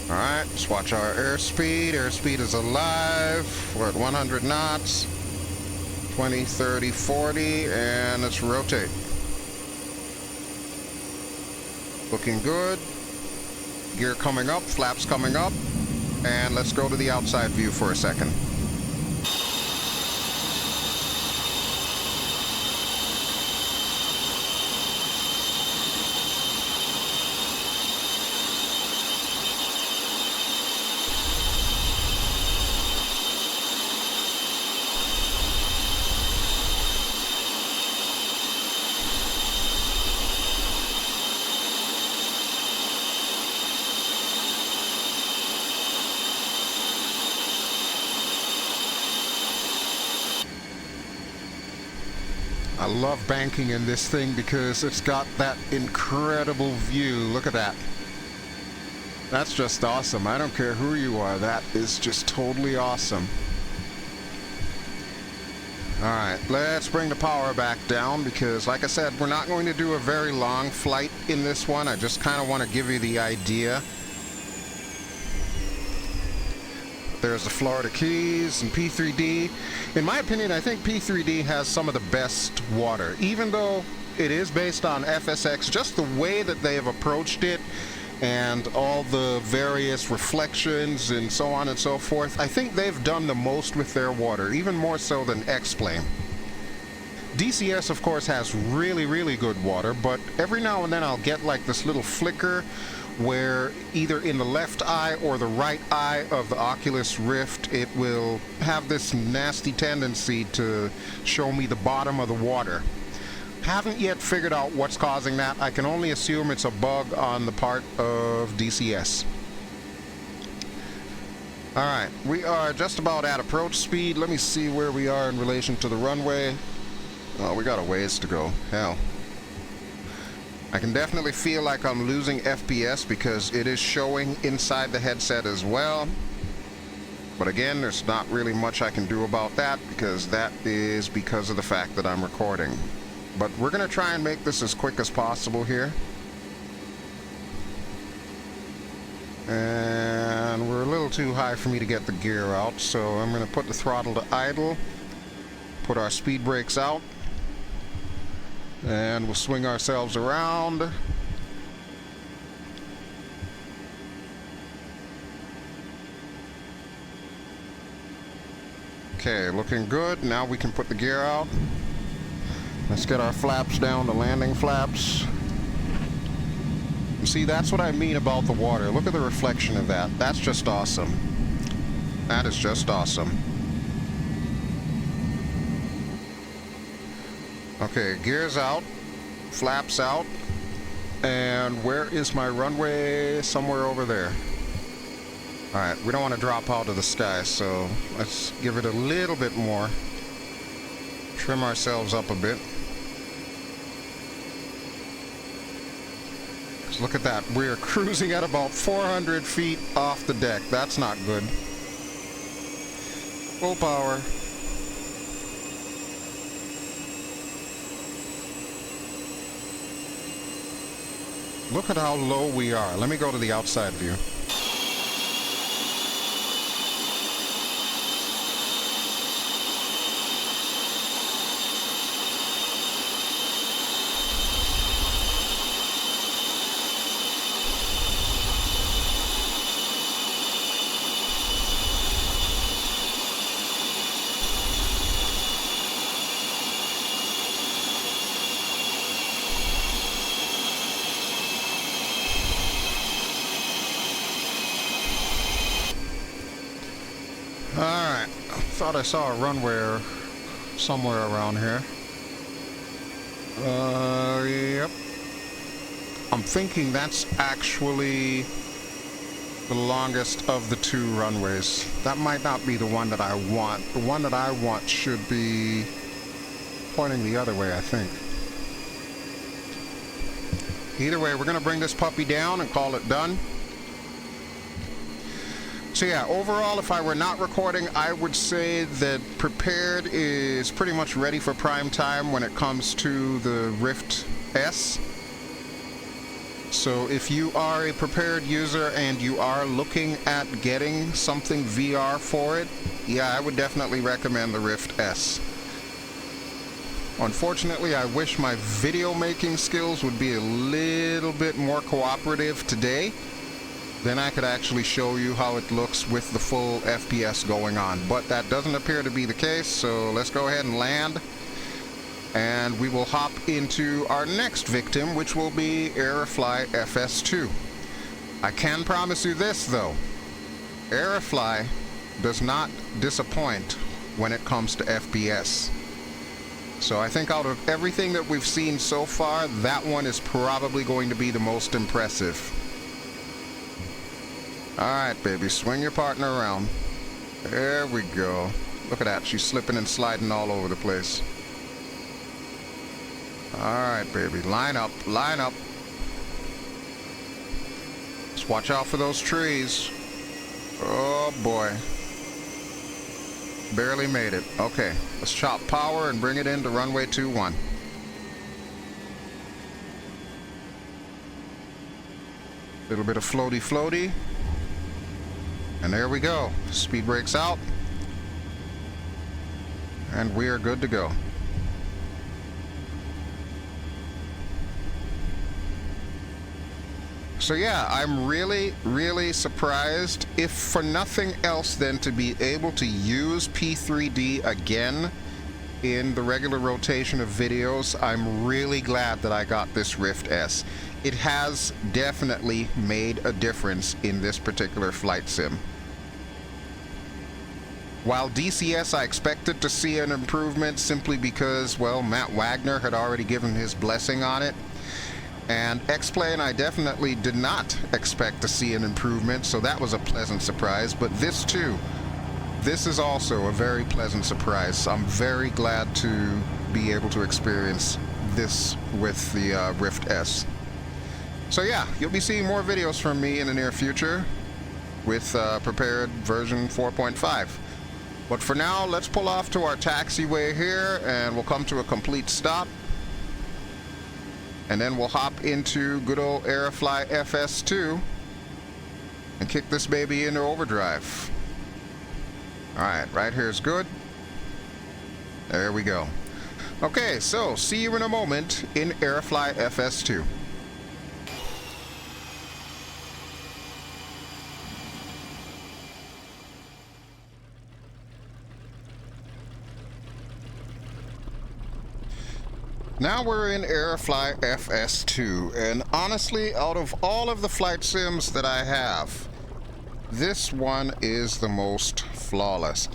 Alright, let's watch our airspeed. Airspeed is alive. We're at 100 knots. 20, 30, 40, and let's rotate. Looking good. Gear coming up, flaps coming up, and let's go to the outside view for a second. love banking in this thing because it's got that incredible view. Look at that. That's just awesome. I don't care who you are. That is just totally awesome. Alright, let's bring the power back down because, like I said, we're not going to do a very long flight in this one. I just kind of want to give you the idea. There's the Florida Keys and P3D. In my opinion, I think P3D has some of the best water. Even though it is based on FSX, just the way that they have approached it and all the various reflections and so on and so forth, I think they've done the most with their water, even more so than X-Plane. DCS, of course, has really, really good water, but every now and then I'll get like this little flicker where either in the left eye or the right eye of the Oculus Rift, it will have this nasty tendency to show me the bottom of the water. Haven't yet figured out what's causing that. I can only assume it's a bug on the part of DCS. Alright, we are just about at approach speed. Let me see where we are in relation to the runway. Oh, we got a ways to go. Hell. I can definitely feel like I'm losing FPS because it is showing inside the headset as well. But again, there's not really much I can do about that because that is because of the fact that I'm recording. But we're going to try and make this as quick as possible here. And we're a little too high for me to get the gear out, so I'm going to put the throttle to idle, put our speed brakes out, and we'll swing ourselves around. Okay, looking good. Now we can put the gear out. Let's get our flaps down, the landing flaps. You see, that's what I mean about the water. Look at the reflection of that. That's just awesome. That is just awesome. Okay, gears out, flaps out, and where is my runway? Somewhere over there. Alright, we don't want to drop out of the sky, so let's give it a little bit more. Trim ourselves up a bit. Look at that. We're cruising at about 400 feet off the deck. That's not good. Full power. Look at how low we are. Let me go to the outside view. Alright, thought I saw a runway somewhere around here. Yep. I'm thinking that's actually the longest of the two runways. That might not be the one that I want. The one that I want should be pointing the other way, I think. Either way, we're going to bring this puppy down and call it done. So yeah, overall, if I were not recording, I would say that Prepared is pretty much ready for prime time when it comes to the Rift S. So if you are a Prepared user and you are looking at getting something VR for it, yeah, I would definitely recommend the Rift S. Unfortunately, I wish my video making skills would be a little bit more cooperative today. Then I could actually show you how it looks with the full FPS going on. But that doesn't appear to be the case, so let's go ahead and land. And we will hop into our next victim, which will be Aerofly FS2. I can promise you this, though. Aerofly does not disappoint when it comes to FPS. So I think out of everything that we've seen so far, that one is probably going to be the most impressive. Alright, baby, swing your partner around. There we go. Look at that, she's slipping and sliding all over the place. All right, baby. Line up, line up. Just watch out for those trees. Oh, boy. Barely made it. Okay, let's chop power and bring it into runway 21. Little bit of floaty floaty. And there we go. Speed brakes out. And we are good to go. So yeah, I'm really surprised, if for nothing else than to be able to use P3D again in the regular rotation of videos. I'm really glad that I got this Rift S. It has definitely made a difference in this particular flight sim. While DCS, I expected to see an improvement simply because, well, Matt Wagner had already given his blessing on it. And X-Plane, I definitely did not expect to see an improvement, so that was a pleasant surprise. But this too, this is also a very pleasant surprise. I'm very glad to be able to experience this with the Rift S. So yeah, you'll be seeing more videos from me in the near future with prepared version 4.5. But for now, let's pull off to our taxiway here, and we'll come to a complete stop. And then we'll hop into good old Aerofly FS2 and kick this baby into overdrive. Alright, right here is good. There we go. Okay, so see you in a moment in Aerofly FS2. Now we're in Aerofly FS2, and honestly, out of all of the flight sims that I have, this one is the most flawless.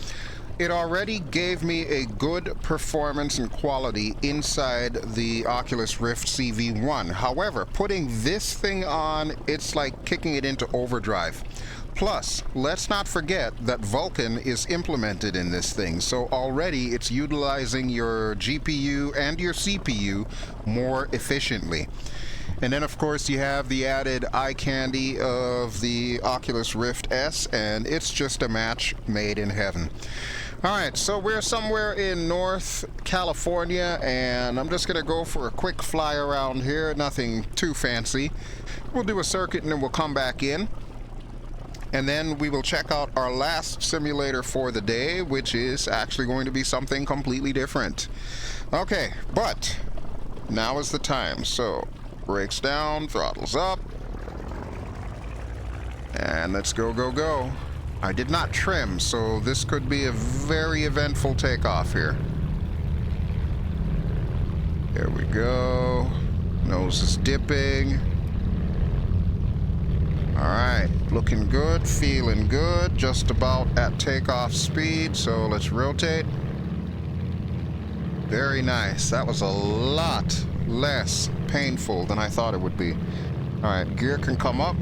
It already gave me a good performance and quality inside the Oculus Rift CV-1. However, putting this thing on, it's like kicking it into overdrive. Plus, let's not forget that Vulkan is implemented in this thing, so already it's utilizing your GPU and your CPU more efficiently. And then, of course, you have the added eye candy of the Oculus Rift S, and it's just a match made in heaven. Alright, so we're somewhere in North California, and I'm just going to go for a quick fly around here, nothing too fancy. We'll do a circuit and then we'll come back in. And then we will check out our last simulator for the day, which is actually going to be something completely different. Okay, but now is the time. So, brakes down, throttles up. And let's go, go, go. I did not trim, so this could be a very eventful takeoff here. There we go. Nose is dipping. Alright, looking good, feeling good, just about at takeoff speed, so let's rotate. Very nice. That was a lot less painful than I thought it would be. Alright, gear can come up.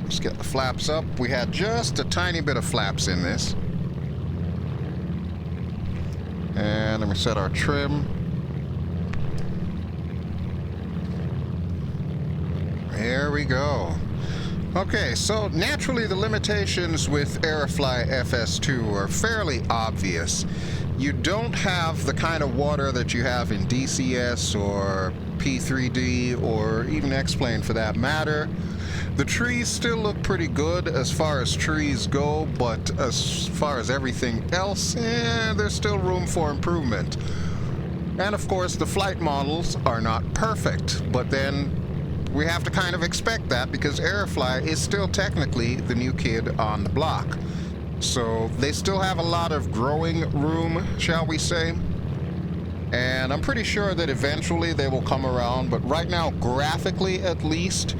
Let's get the flaps up. We had just a tiny bit of flaps in this. And let me set our trim. Here we go. Okay, so naturally the limitations with Aerofly FS2 are fairly obvious. You don't have the kind of water that you have in DCS or P3D or even X-Plane for that matter. The trees still look pretty good as far as trees go, but as far as everything else, there's still room for improvement. And of course the flight models are not perfect, but then we have to kind of expect that because Aerofly is still technically the new kid on the block. So they still have a lot of growing room, shall we say. And I'm pretty sure that eventually they will come around, but right now, graphically at least,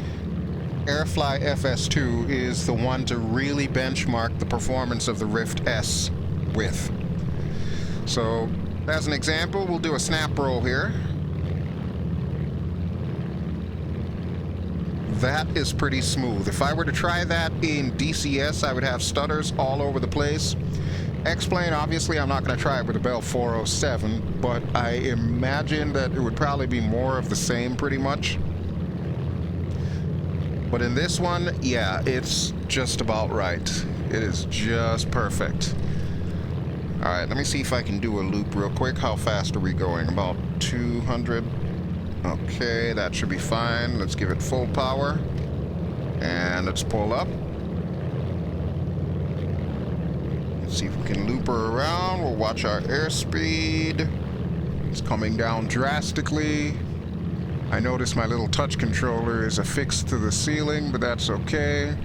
Aerofly FS2 is the one to really benchmark the performance of the Rift S with. So, as an example, we'll do a snap roll here. That is pretty smooth. If I were to try that in DCS, I would have stutters all over the place. X-plane, obviously, I'm not going to try it with a Bell 407, but I imagine that it would probably be more of the same pretty much. But in this one, yeah, it's just about right. It is just perfect. All right, let me see if I can do a loop real quick. How fast are we going? About 200. Okay, that should be fine. Let's give it full power. And let's pull up. Let's see if we can loop her around. We'll watch our airspeed. It's coming down drastically. I notice my little touch controller is affixed to the ceiling, but that's okay.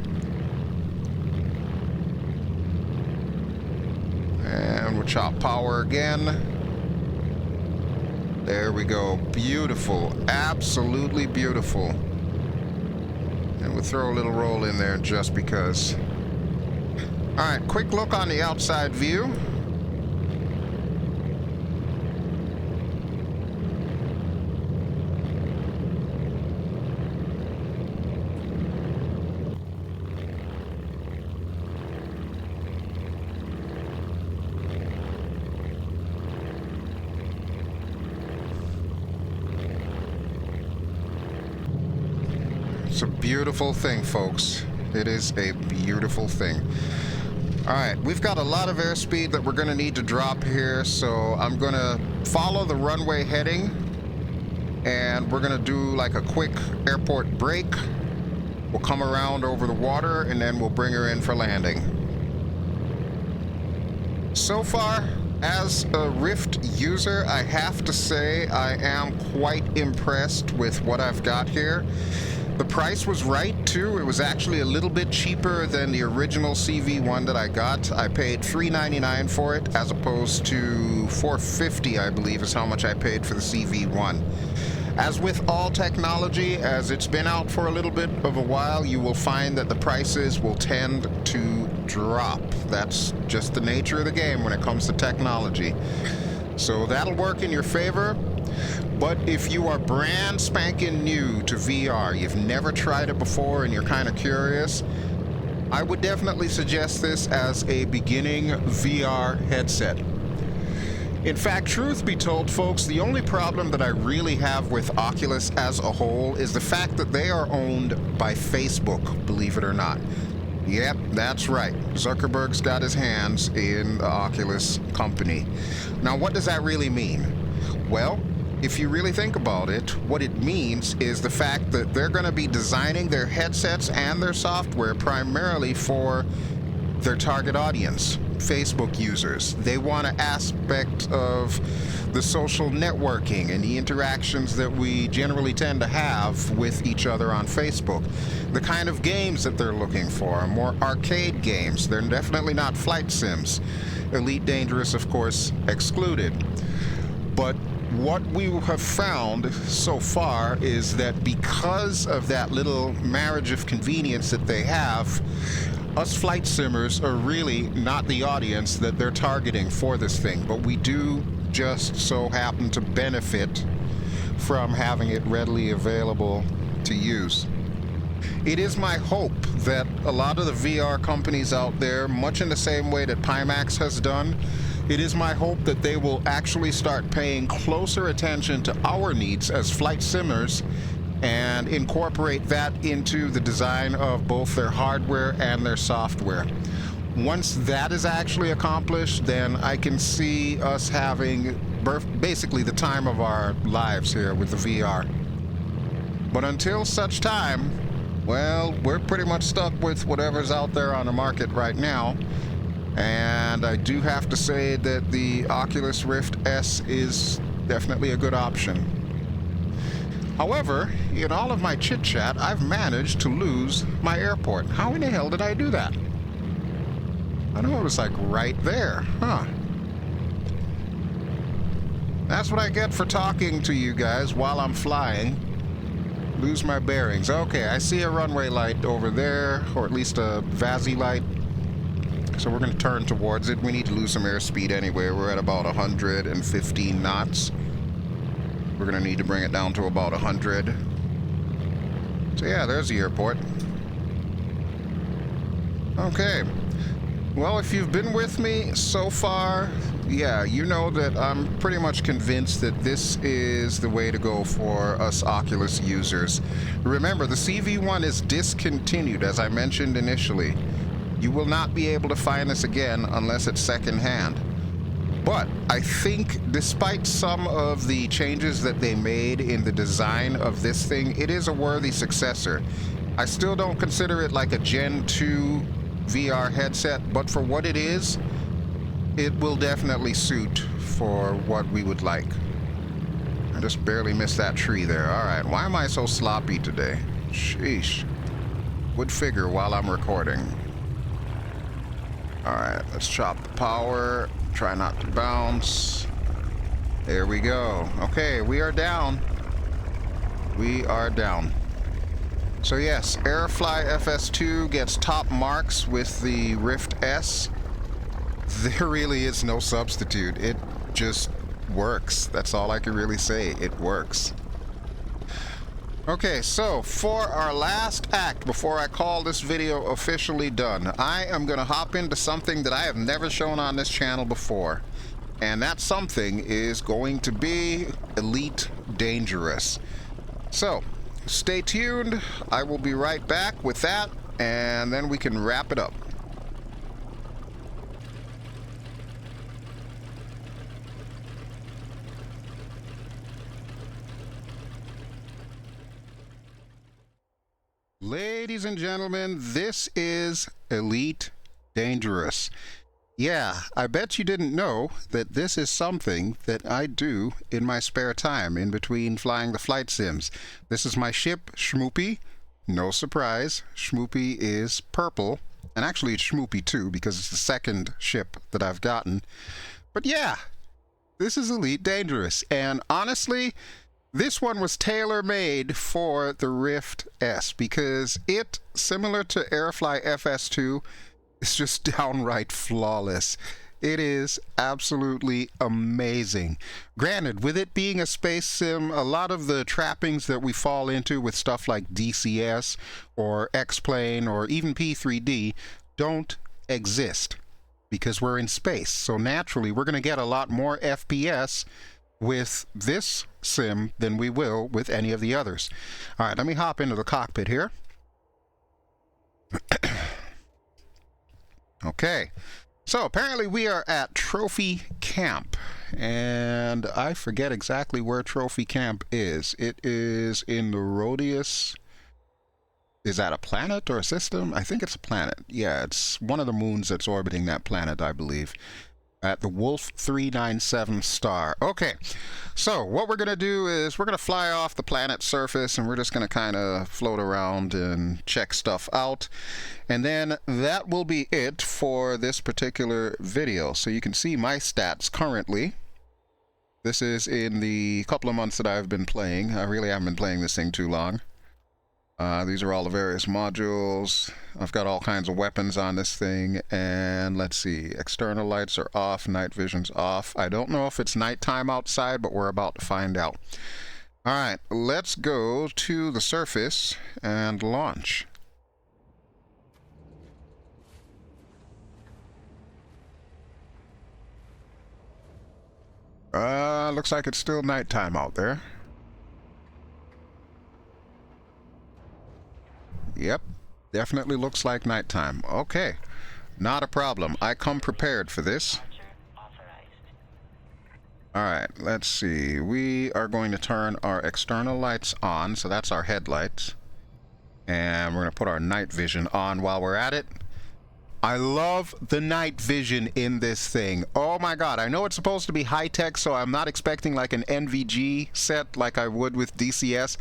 And we'll chop power again. There we go. Beautiful. Absolutely beautiful. And we'll throw a little roll in there just because. Alright, quick look on the outside view. It's a beautiful thing, folks. It is a beautiful thing. Alright, we've got a lot of airspeed that we're going to need to drop here, so I'm going to follow the runway heading, and we're going to do like a quick airport break. We'll come around over the water, and then we'll bring her in for landing. So far, as a Rift user, I have to say I am quite impressed with what I've got here. The price was right, too. It was actually a little bit cheaper than the original CV-1 that I got. I paid $399 for it, as opposed to $450, I believe, is how much I paid for the CV-1. As with all technology, as it's been out for a little bit of a while, you will find that the prices will tend to drop. That's just the nature of the game when it comes to technology. So that'll work in your favor. But if you are brand spanking new to VR, you've never tried it before and you're kind of curious, I would definitely suggest this as a beginning VR headset. In fact, truth be told, folks, the only problem that I really have with Oculus as a whole is the fact that they are owned by Facebook, believe it or not. Yep, that's right. Zuckerberg's got his hands in the Oculus company. Now, what does that really mean? Well, if you really think about it, what it means is the fact that they're going to be designing their headsets and their software primarily for their target audience, Facebook users. They want an aspect of the social networking and the interactions that we generally tend to have with each other on Facebook. The kind of games that they're looking for are more arcade games. They're definitely not flight sims. Elite Dangerous, of course, excluded. But what we have found so far is that because of that little marriage of convenience that they have, us flight simmers are really not the audience that they're targeting for this thing, but we do just so happen to benefit from having it readily available to use. It is my hope that a lot of the VR companies out there, much in the same way that Pimax has done, it is my hope that they will actually start paying closer attention to our needs as flight simmers and incorporate that into the design of both their hardware and their software. Once that is actually accomplished, then I can see us having basically the time of our lives here with the VR. But until such time, well, we're pretty much stuck with whatever's out there on the market right now. And I do have to say that the Oculus Rift S is definitely a good option. However, in all of my chit-chat, I've managed to lose my airport. How in the hell did I do that? I know it was like right there, huh? That's what I get for talking to you guys while I'm flying. Lose my bearings. Okay, I see a runway light over there, or at least a VASI light. So we're going to turn towards it. We need to lose some airspeed anyway. We're at about 115 knots. We're going to need to bring it down to about 100. So yeah, there's the airport. Okay. Well, if you've been with me so far, yeah, you know that I'm pretty much convinced that this is the way to go for us Oculus users. Remember, the CV-1 is discontinued, as I mentioned initially. You will not be able to find this again unless it's secondhand. But I think despite some of the changes that they made in the design of this thing, it is a worthy successor. I still don't consider it like a Gen 2 VR headset, but for what it is, it will definitely suit for what we would like. I just barely missed that tree there. All right, why am I so sloppy today? Sheesh. Would figure while I'm recording. All right, let's chop the power. Try not to bounce. There we go. Okay, we are down. We are down. So yes, Aerofly FS2 gets top marks with the Rift S. There really is no substitute. It just works. That's all I can really say. It works. Okay, so for our last act, before I call this video officially done, I am going to hop into something that I have never shown on this channel before. And that something is going to be Elite Dangerous. So, stay tuned. I will be right back with that, and then we can wrap it up. Ladies and gentlemen, this is Elite Dangerous. Yeah, I bet you didn't know that this is something that I do in my spare time in between flying the flight sims. This is my ship, Schmoopy. No surprise, Schmoopy is purple. And actually it's Schmoopy too, because it's the second ship that I've gotten. But yeah, this is Elite Dangerous. And honestly, this one was tailor-made for the Rift S because it, similar to Aerofly FS2, is just downright flawless. It is absolutely amazing. Granted, with it being a space sim, a lot of the trappings that we fall into with stuff like DCS or X-Plane or even P3D don't exist because we're in space. So naturally, we're going to get a lot more FPS with this sim than we will with any of the others. All right, let me hop into the cockpit here. Okay, so apparently we are at Trophy Camp, and I forget exactly where Trophy Camp is. It is in the Rhodius. Is that a planet or a system? I think it's a planet. Yeah, it's one of the moons that's orbiting that planet, I believe. At the Wolf 397 star. Okay, so what we're going to do is we're going to fly off the planet's surface and we're just going to kind of float around and check stuff out. And then that will be it for this particular video. So you can see my stats currently. This is in the couple of months that I've been playing. I really haven't been playing this thing too long. These are all the various modules. I've got all kinds of weapons on this thing, and let's see, external lights are off, night vision's off. I don't know if it's nighttime outside, but we're about to find out. All right, let's go to the surface and launch. Looks like it's still nighttime out there. Yep, definitely looks like nighttime. Okay, not a problem. I come prepared for this. All right, let's see. We are going to turn our external lights on, so that's our headlights. And we're going to put our night vision on while we're at it. I love the night vision in this thing. Oh my god, I know it's supposed to be high-tech, so I'm not expecting like an NVG set like I would with DCS.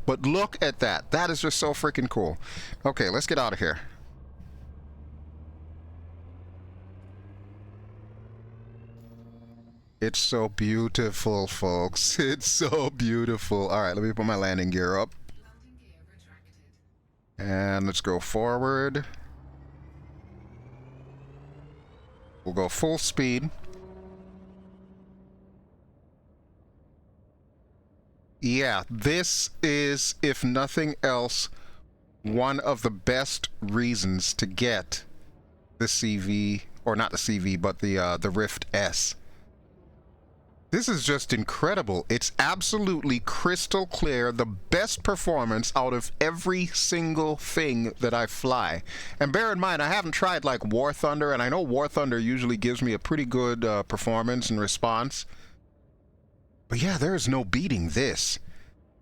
But look at that. That is just so freaking cool. Okay, let's get out of here. It's so beautiful, folks. It's so beautiful. All right, let me put my landing gear up. And let's go forward. We'll go full speed. Yeah, this is, if nothing else, one of the best reasons to get the CV, or not the CV, but the Rift S. This is just incredible. It's absolutely crystal clear, the best performance out of every single thing that I fly. And bear in mind, I haven't tried like War Thunder, and I know War Thunder usually gives me a pretty good performance and response. But yeah, there is no beating this.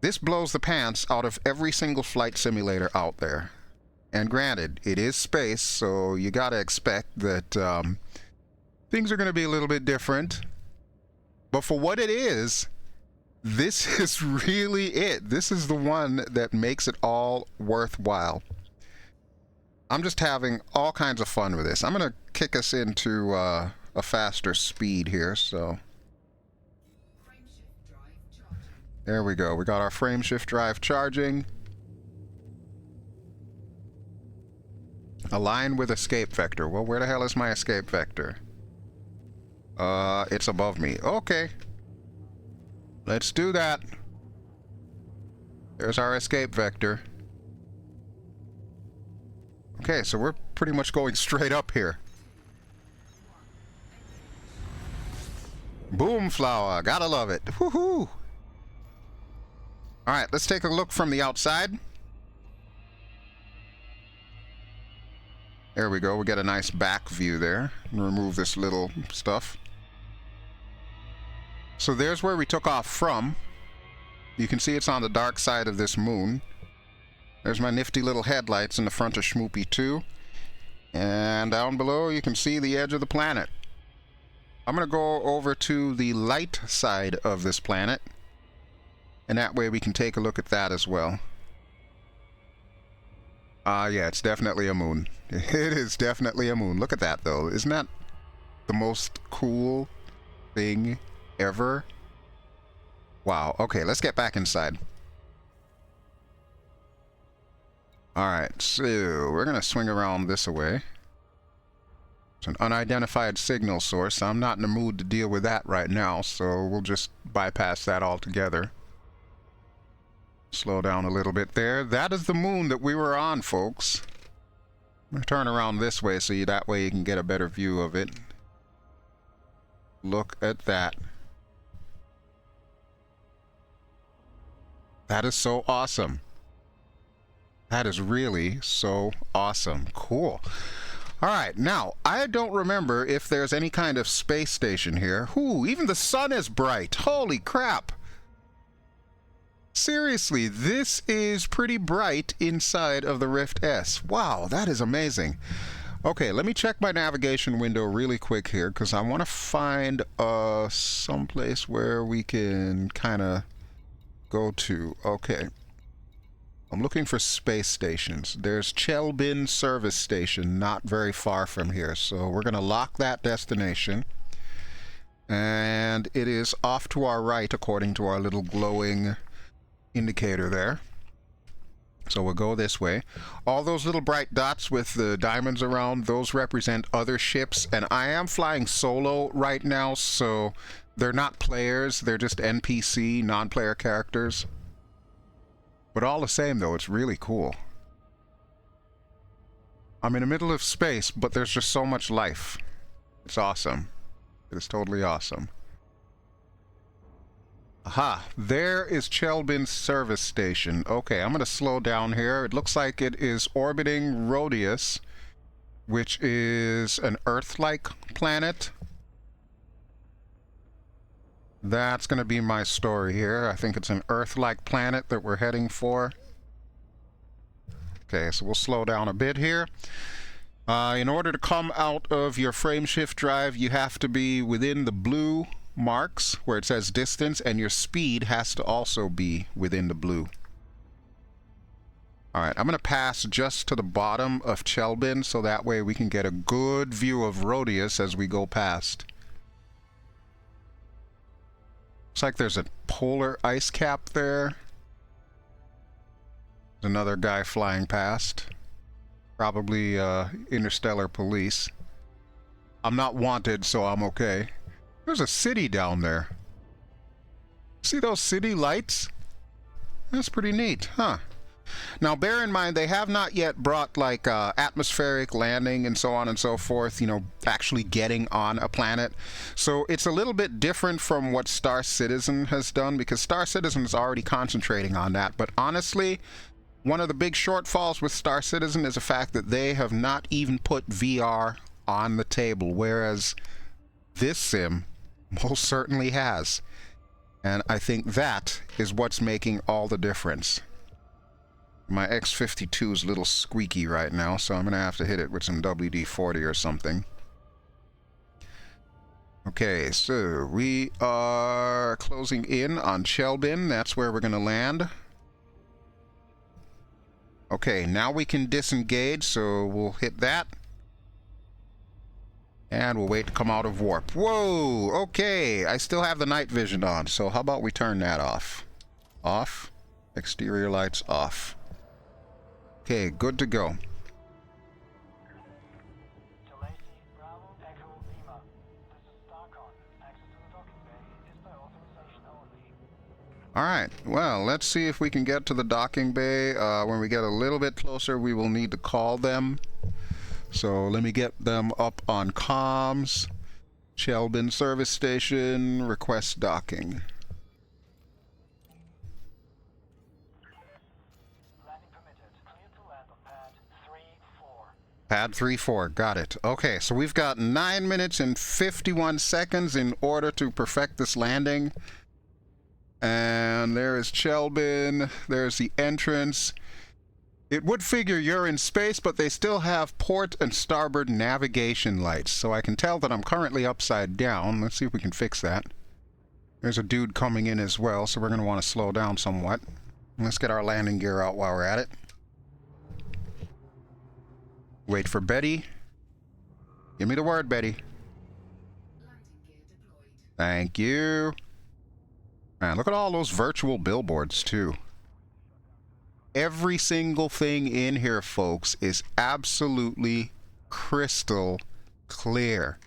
This blows the pants out of every single flight simulator out there. And granted, it is space, so you gotta expect that things are gonna be a little bit different. But for what it is, this is really it. This is the one that makes it all worthwhile. I'm just having all kinds of fun with this. I'm going to kick us into a faster speed here, so. There we go. We got our frame shift drive charging. Align with escape vector. Well, where the hell is my escape vector? It's above me. Okay. Let's do that. There's our escape vector. Okay, so we're pretty much going straight up here. Boom flower. Gotta love it. Woohoo! Alright, let's take a look from the outside. There we go. We get a nice back view there. Remove this little stuff. So there's where we took off from. You can see it's on the dark side of this moon. There's my nifty little headlights in the front of Schmoopy 2. And down below you can see the edge of the planet. I'm going to go over to the light side of this planet. And that way we can take a look at that as well. Yeah, it's definitely a moon. It is definitely a moon. Look at that though. Isn't that the most cool thing ever? Wow. Okay, let's get back inside. Alright, so we're gonna swing around this way. It's an unidentified signal source. I'm not in the mood to deal with that right now, so we'll just bypass that altogether. Slow down a little bit there. That is the moon that we were on, folks. I'm gonna turn around this way so that way you can get a better view of it. Look at that. That is so awesome. That is really so awesome. Cool. Alright, now, I don't remember if there's any kind of space station here. Ooh, even the sun is bright. Holy crap. Seriously, this is pretty bright inside of the Rift S. Wow, that is amazing. Okay, let me check my navigation window really quick here, because I want to find someplace where we can kind of go to. Okay. I'm looking for space stations. There's Chelbin Service Station not very far from here, so we're going to lock that destination. And it is off to our right according to our little glowing indicator there. So we'll go this way. All those little bright dots with the diamonds around, those represent other ships, and I am flying solo right now, so they're not players, they're just NPC, non-player characters. But all the same, though, it's really cool. I'm in the middle of space, but there's just so much life. It's awesome. It is totally awesome. Aha, there is Chelbin Service Station. Okay, I'm going to slow down here. It looks like it is orbiting Rhodius, which is an Earth-like planet. That's going to be my story here. I think it's an Earth-like planet that we're heading for. Okay, so we'll slow down a bit here. In order to come out of your frame shift drive, you have to be within the blue marks where it says distance, and your speed has to also be within the blue. Alright, I'm going to pass just to the bottom of Chelbin so that way we can get a good view of Rhodius as we go past. Looks like there's a polar ice cap there. There's another guy flying past. Probably interstellar police. I'm not wanted, so I'm okay. There's a city down there. See those city lights? That's pretty neat, huh? Now, bear in mind, they have not yet brought like atmospheric landing and so on and so forth, you know, actually getting on a planet. So it's a little bit different from what Star Citizen has done, because Star Citizen is already concentrating on that. But honestly, one of the big shortfalls with Star Citizen is the fact that they have not even put VR on the table, whereas this sim most certainly has. And I think that is what's making all the difference. My X52 is a little squeaky right now, so I'm going to have to hit it with some WD-40 or something. Okay, so we are closing in on Chelbin. That's where we're going to land. Okay, now we can disengage, so we'll hit that. And we'll wait to come out of warp. Whoa! Okay, I still have the night vision on, so how about we turn that off? Off. Exterior lights off. Okay, good to go. Alright, well, let's see if we can get to the docking bay. When we get a little bit closer, we will need to call them. So let me get them up on comms. Chelbin service station, request docking. Pad 3-4, got it. Okay, so we've got 9 minutes and 51 seconds in order to perfect this landing. And there is Chelbin, there's the entrance. It would figure you're in space, but they still have port and starboard navigation lights, so I can tell that I'm currently upside down. Let's see if we can fix that. There's a dude coming in as well, so we're going to want to slow down somewhat. Let's get our landing gear out while we're at it. Wait for Betty. Give me the word, Betty. Thank you. Man, look at all those virtual billboards, too. Every single thing in here, folks, is absolutely crystal clear.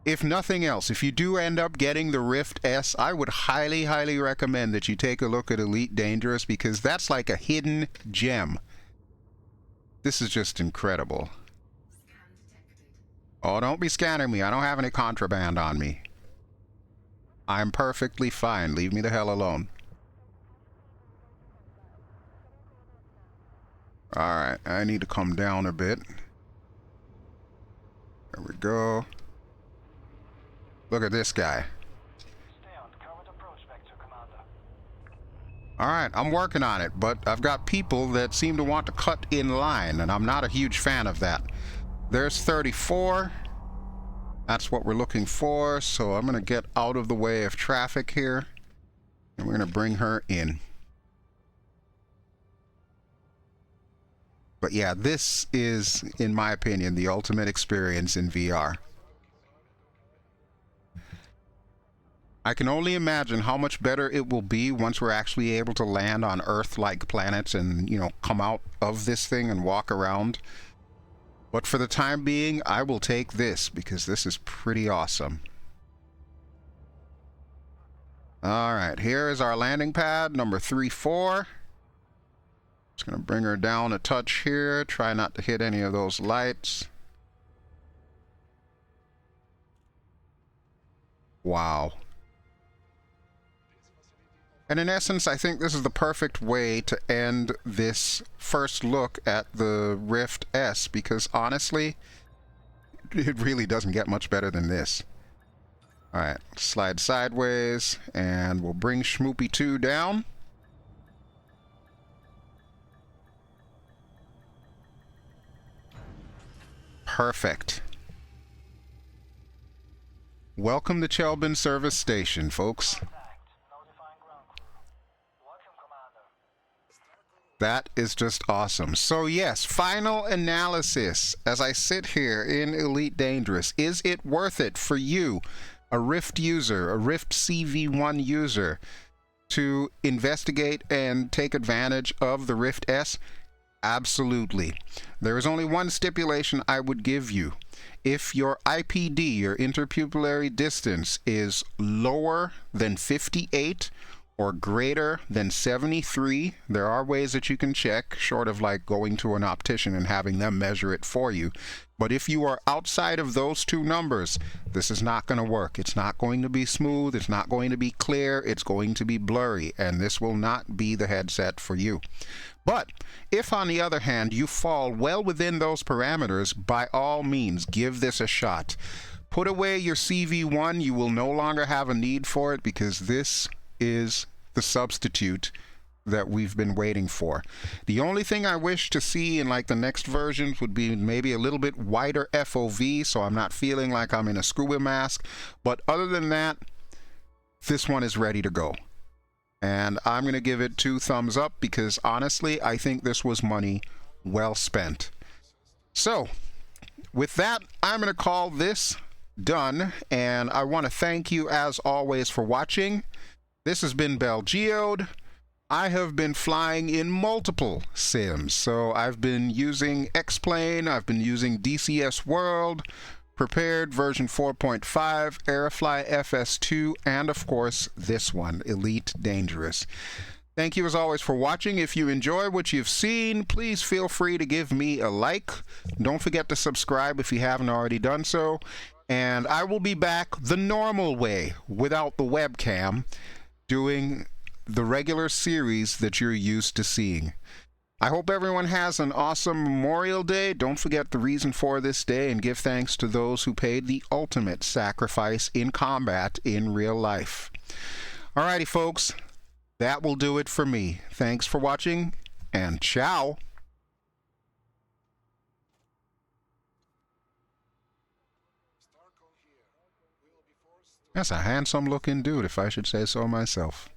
If nothing else, if you do end up getting the Rift S, I would highly, highly recommend that you take a look at Elite Dangerous, because that's like a hidden gem. This is just incredible. Oh, don't be scanning me. I don't have any contraband on me. I'm perfectly fine. Leave me the hell alone. Alright, I need to come down a bit. There we go. Look at this guy. Alright, I'm working on it, but I've got people that seem to want to cut in line, and I'm not a huge fan of that. There's 34. That's what we're looking for, so I'm going to get out of the way of traffic here, and we're going to bring her in. But yeah, this is, in my opinion, the ultimate experience in VR. I can only imagine how much better it will be once we're actually able to land on Earth-like planets and, you know, come out of this thing and walk around. But for the time being, I will take this, because this is pretty awesome. Alright, here is our landing pad, number 3-4. Just going to bring her down a touch here. Try not to hit any of those lights. Wow. And in essence, I think this is the perfect way to end this first look at the Rift S, because honestly, it really doesn't get much better than this. Alright, slide sideways, and we'll bring Schmoopy 2 down. Perfect. Welcome to Chelbin Service Station, folks. That is just awesome. So yes, final analysis as I sit here in Elite Dangerous. Is it worth it for you, a Rift user, a Rift CV-1 user, to investigate and take advantage of the Rift S? Absolutely. There is only one stipulation I would give you. If your IPD, your interpupillary distance, is lower than 58, or greater than 73. There are ways that you can check, short of like going to an optician and having them measure it for you. But if you are outside of those two numbers, this is not going to work. It's not going to be smooth. It's not going to be clear. It's going to be blurry, and this will not be the headset for you. But if, on the other hand, you fall well within those parameters, by all means, give this a shot. Put away your CV-1. You will no longer have a need for it, because this is the substitute that we've been waiting for. The only thing I wish to see in like the next versions would be maybe a little bit wider FOV, so I'm not feeling like I'm in a scuba mask. But other than that, this one is ready to go. And I'm going to give it 2 thumbs up, because honestly, I think this was money well spent. So with that, I'm going to call this done, and I want to thank you as always for watching. This has been BelGeode. I have been flying in multiple sims, so I've been using X-Plane, I've been using DCS World, Prepared version 4.5, Aerofly FS2, and of course this one, Elite Dangerous. Thank you as always for watching. If you enjoy what you've seen, please feel free to give me a like. Don't forget to subscribe if you haven't already done so. And I will be back the normal way, without the webcam, doing the regular series that you're used to seeing. I hope everyone has an awesome Memorial Day. Don't forget the reason for this day, and give thanks to those who paid the ultimate sacrifice in combat in real life. Alrighty, folks, that will do it for me. Thanks for watching, and ciao. That's a handsome looking dude, if I should say so myself.